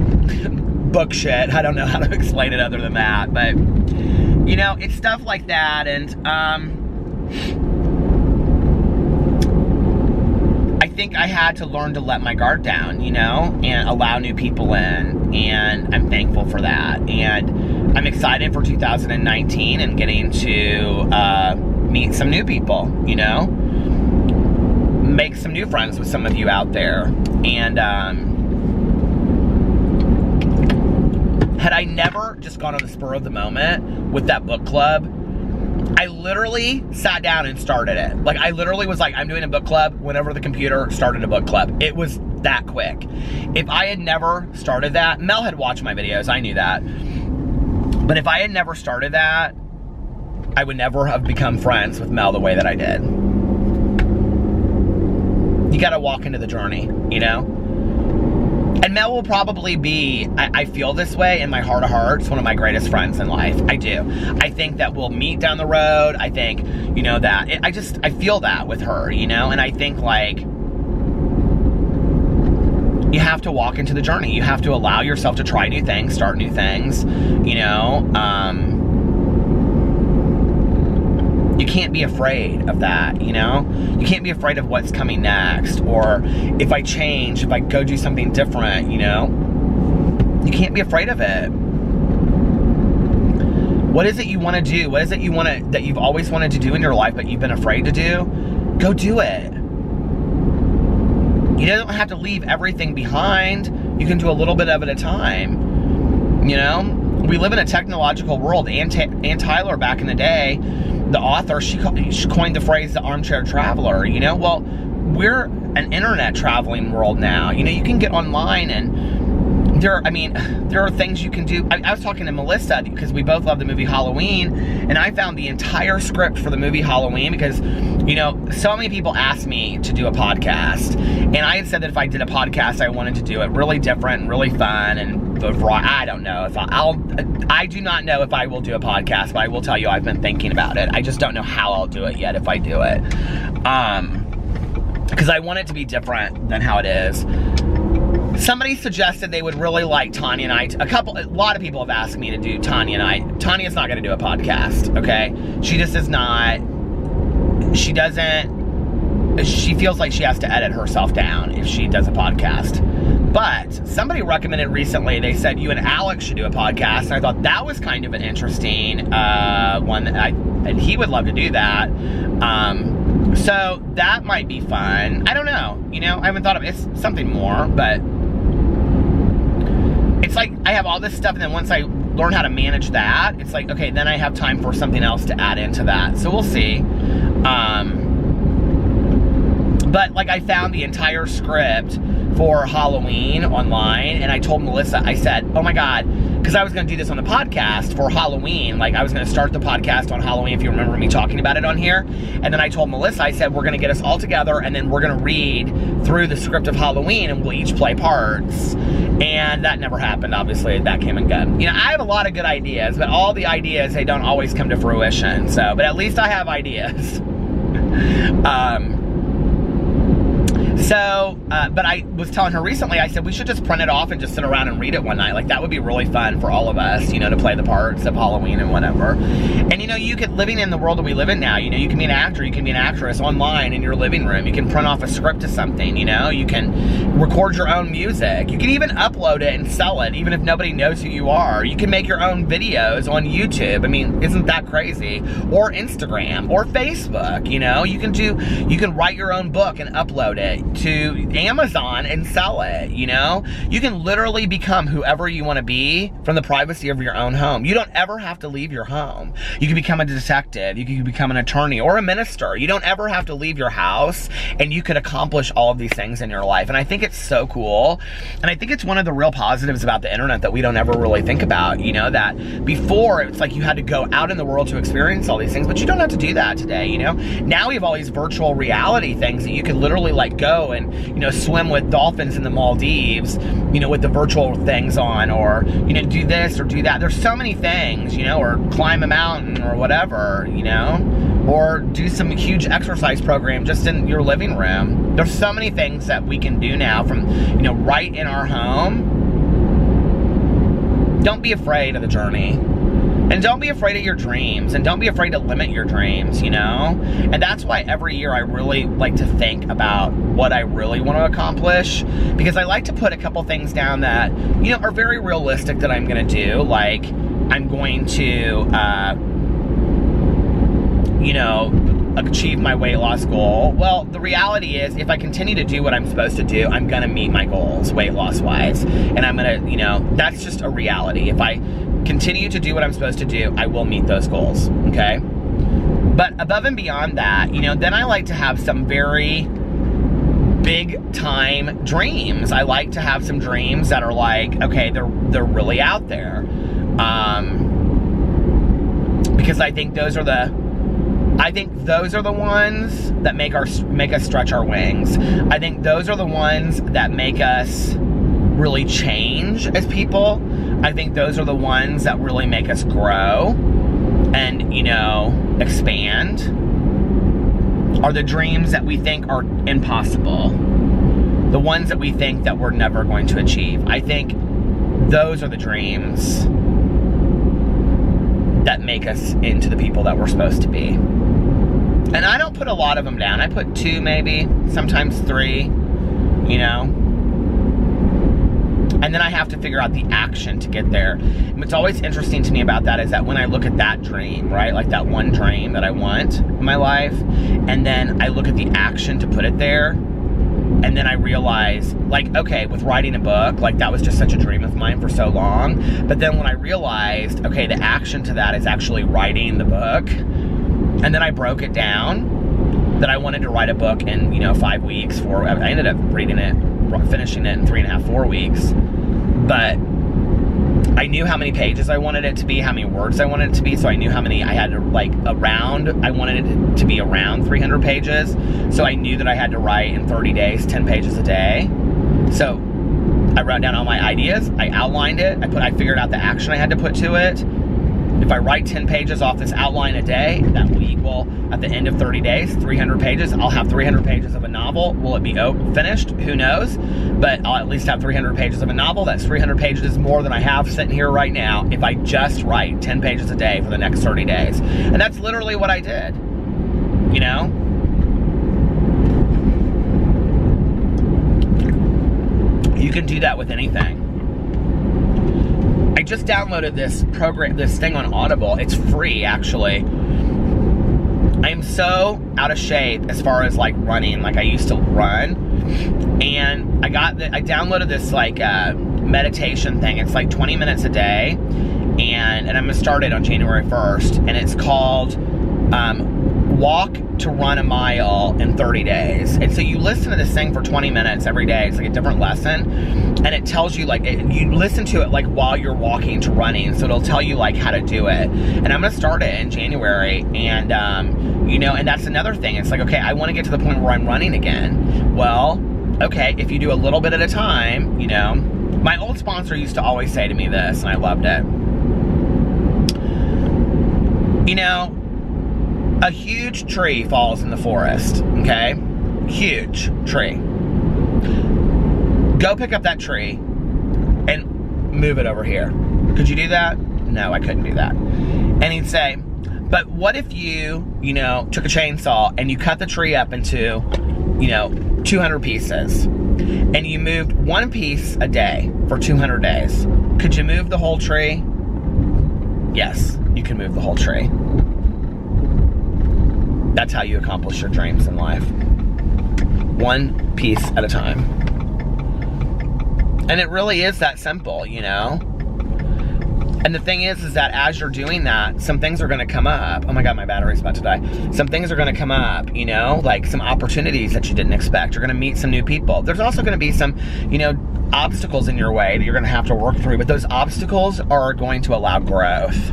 book shit. I don't know how to explain it other than that. But you know, it's stuff like that. And I think I had to learn to let my guard down, you know, and allow new people in, and I'm thankful for that. And I'm excited for 2019 and getting to meet some new people, you know, make some new friends with some of you out there. And had I never just gone on the spur of the moment with that book club, I literally sat down and started it. Like, I literally was like, I'm doing a book club whenever the computer started a book club. It was that quick. If I had never started that, Mel had watched my videos, I knew that. But if I had never started that, I would never have become friends with Mel the way that I did. You gotta walk into the journey, you know? And Mel will probably be, I feel this way in my heart of hearts, one of my greatest friends in life. I do. I think that we'll meet down the road. I think, you know, that, I feel that with her, you know? And I think, like, you have to walk into the journey. You have to allow yourself to try new things, start new things, you know? You can't be afraid of that, you know? You can't be afraid of what's coming next, or if I change, if I go do something different, you know? You can't be afraid of it. What is it you want to do? What is it that you've always wanted to do in your life but you've been afraid to do? Go do it. You don't have to leave everything behind. You can do a little bit of it at a time, you know? We live in a technological world, and Tyler back in the day, the author, she coined the phrase the armchair traveler, you know? Well, we're an internet traveling world now. You know, you can get online and there are things you can do. I was talking to Melissa because we both love the movie Halloween, and I found the entire script for the movie Halloween because, you know, so many people asked me to do a podcast, and I had said that if I did a podcast, I wanted to do it really different and really fun, and I don't know if I do not know if I will do a podcast, but I will tell you I've been thinking about it. I just don't know how I'll do it yet if I do it. Because I want it to be different than how it is. Somebody suggested they would really like Tanya and I. A lot of people have asked me to do Tanya and I. Tanya's not going to do a podcast, okay? She just is not. She feels like she has to edit herself down if she does a podcast. But somebody recommended recently, they said you and Alex should do a podcast. And I thought that was kind of an interesting one. And he would love to do that. So that might be fun. I don't know. You know, I haven't thought of it. It's something more, but it's like I have all this stuff, and then once I learn how to manage that, it's like, okay, then I have time for something else to add into that. So we'll see. But like I found the entire script for Halloween online, and I told Melissa, I said, oh my God, because I was going to do this on the podcast for Halloween. Like, I was going to start the podcast on Halloween, if you remember me talking about it on here. And then I told Melissa, I said, we're going to get us all together, and then we're going to read through the script of Halloween, and we'll each play parts. And that never happened, obviously. That came and gone. You know, I have a lot of good ideas, but all the ideas, they don't always come to fruition. So, but at least I have ideas. But I was telling her recently, I said, we should just print it off and just sit around and read it one night. Like, that would be really fun for all of us, you know, to play the parts of Halloween and whatever. And, you know, living in the world that we live in now, you know, you can be an actor, you can be an actress online in your living room. You can print off a script to something, you know. You can record your own music. You can even upload it and sell it, even if nobody knows who you are. You can make your own videos on YouTube. I mean, isn't that crazy? Or Instagram or Facebook, you know. You can write your own book and upload it to Amazon and sell it, you know? You can literally become whoever you want to be from the privacy of your own home. You don't ever have to leave your home. You can become a detective, you can become an attorney or a minister. You don't ever have to leave your house, and you could accomplish all of these things in your life. And I think it's so cool. And I think it's one of the real positives about the internet that we don't ever really think about, you know, that before it's like you had to go out in the world to experience all these things, but you don't have to do that today, you know? Now we have all these virtual reality things that you could literally like go and, you know, swim with dolphins in the Maldives, you know, with the virtual things on, or, you know, do this or do that. There's so many things, you know, or climb a mountain or whatever, you know, or do some huge exercise program just in your living room. There's so many things that we can do now from, you know, right in our home. Don't be afraid of the journey. And don't be afraid of your dreams, and don't be afraid to limit your dreams, you know? And that's why every year I really like to think about what I really want to accomplish, because I like to put a couple things down that, you know, are very realistic that I'm going to do. Like, I'm going to, you know, achieve my weight loss goal. Well, the reality is, if I continue to do what I'm supposed to do, I'm going to meet my goals, weight loss wise. And I'm going to, you know, that's just a reality. If I continue to do what I'm supposed to do, I will meet those goals, okay? But above and beyond that, you know, then I like to have some very big time dreams. I like to have some dreams that are like, okay, they're really out there. Because I think those are the ones that make us stretch our wings. I think those are the ones that make us really change as people. I think those are the ones that really make us grow and, you know, expand. Are the dreams that we think are impossible. The ones that we think that we're never going to achieve. I think those are the dreams that make us into the people that we're supposed to be. And I don't put a lot of them down. I put 2 maybe, sometimes 3, you know. And then I have to figure out the action to get there. And what's always interesting to me about that is that when I look at that dream, right, like that one dream that I want in my life, and then I look at the action to put it there, and then I realize, like, okay, with writing a book, like that was just such a dream of mine for so long. But then when I realized, okay, the action to that is actually writing the book, And then I broke it down that I wanted to write a book in, 5 weeks. I ended up finishing it in 3.5, 4 weeks. But I knew how many pages I wanted it to be, how many words I wanted it to be, so I knew how many I had to, I wanted it to be around 300 pages. So I knew that I had to write in 30 days, 10 pages a day. So I wrote down all my ideas, I outlined it, I figured out the action I had to put to it. If I write 10 pages off this outline a day, that will equal, at the end of 30 days, 300 pages. I'll have 300 pages of a novel. Will it be finished? Who knows? But I'll at least have 300 pages of a novel. That's 300 pages more than I have sitting here right now if I just write 10 pages a day for the next 30 days. And that's literally what I did, You can do that with anything. I just downloaded this thing on Audible. It's free, actually. I am so out of shape as far as running, like I used to run. And I downloaded this meditation thing. It's 20 minutes a day. And I'm gonna start it on January 1st. And it's called Walk to Run a Mile in 30 Days. And so you listen to this thing for 20 minutes every day. It's a different lesson. And it tells you, you listen to it while you're walking to running. So it'll tell you how to do it. And I'm gonna start it in January. And, and that's another thing. It's okay, I wanna get to the point where I'm running again. Well, okay, if you do a little bit at a time, my old sponsor used to always say to me this, and I loved it. A huge tree falls in the forest, okay? Huge tree. Go pick up that tree and move it over here. Could you do that? No, I couldn't do that. And he'd say, but what if you, took a chainsaw and you cut the tree up into, 200 pieces, and you moved one piece a day for 200 days. Could you move the whole tree? Yes, you can move the whole tree. That's how you accomplish your dreams in life. One piece at a time. And it really is that simple, And the thing is that as you're doing that, some things are gonna come up. Oh my God, my battery's about to die. Some things are gonna come up, some opportunities that you didn't expect. You're gonna meet some new people. There's also gonna be some, obstacles in your way that you're gonna have to work through, but those obstacles are going to allow growth.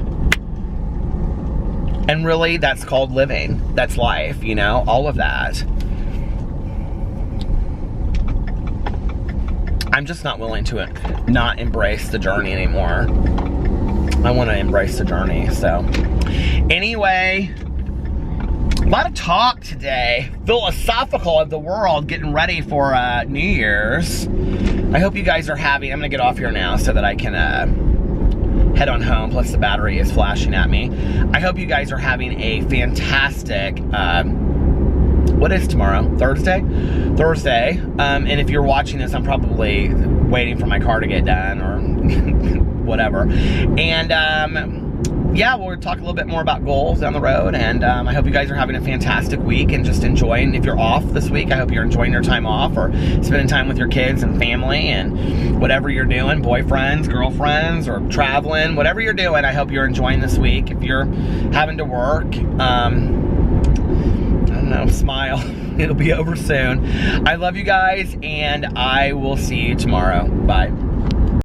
And really, that's called living. That's life, all of that. I'm just not willing to not embrace the journey anymore. I want to embrace the journey, so. Anyway, a lot of talk today. Philosophical of the world, getting ready for New Year's. I hope you guys are having, I'm going to get off here now so that I can head on home, plus the battery is flashing at me. I hope you guys are having a fantastic, what is tomorrow? Thursday? Thursday. And if you're watching this, I'm probably waiting for my car to get done or whatever. And yeah, we'll talk a little bit more about goals down the road. And I hope you guys are having a fantastic week and just enjoying. If you're off this week, I hope you're enjoying your time off or spending time with your kids and family and whatever you're doing, boyfriends, girlfriends, or traveling, whatever you're doing, I hope you're enjoying this week. If you're having to work, I don't know, smile. It'll be over soon. I love you guys, and I will see you tomorrow. Bye.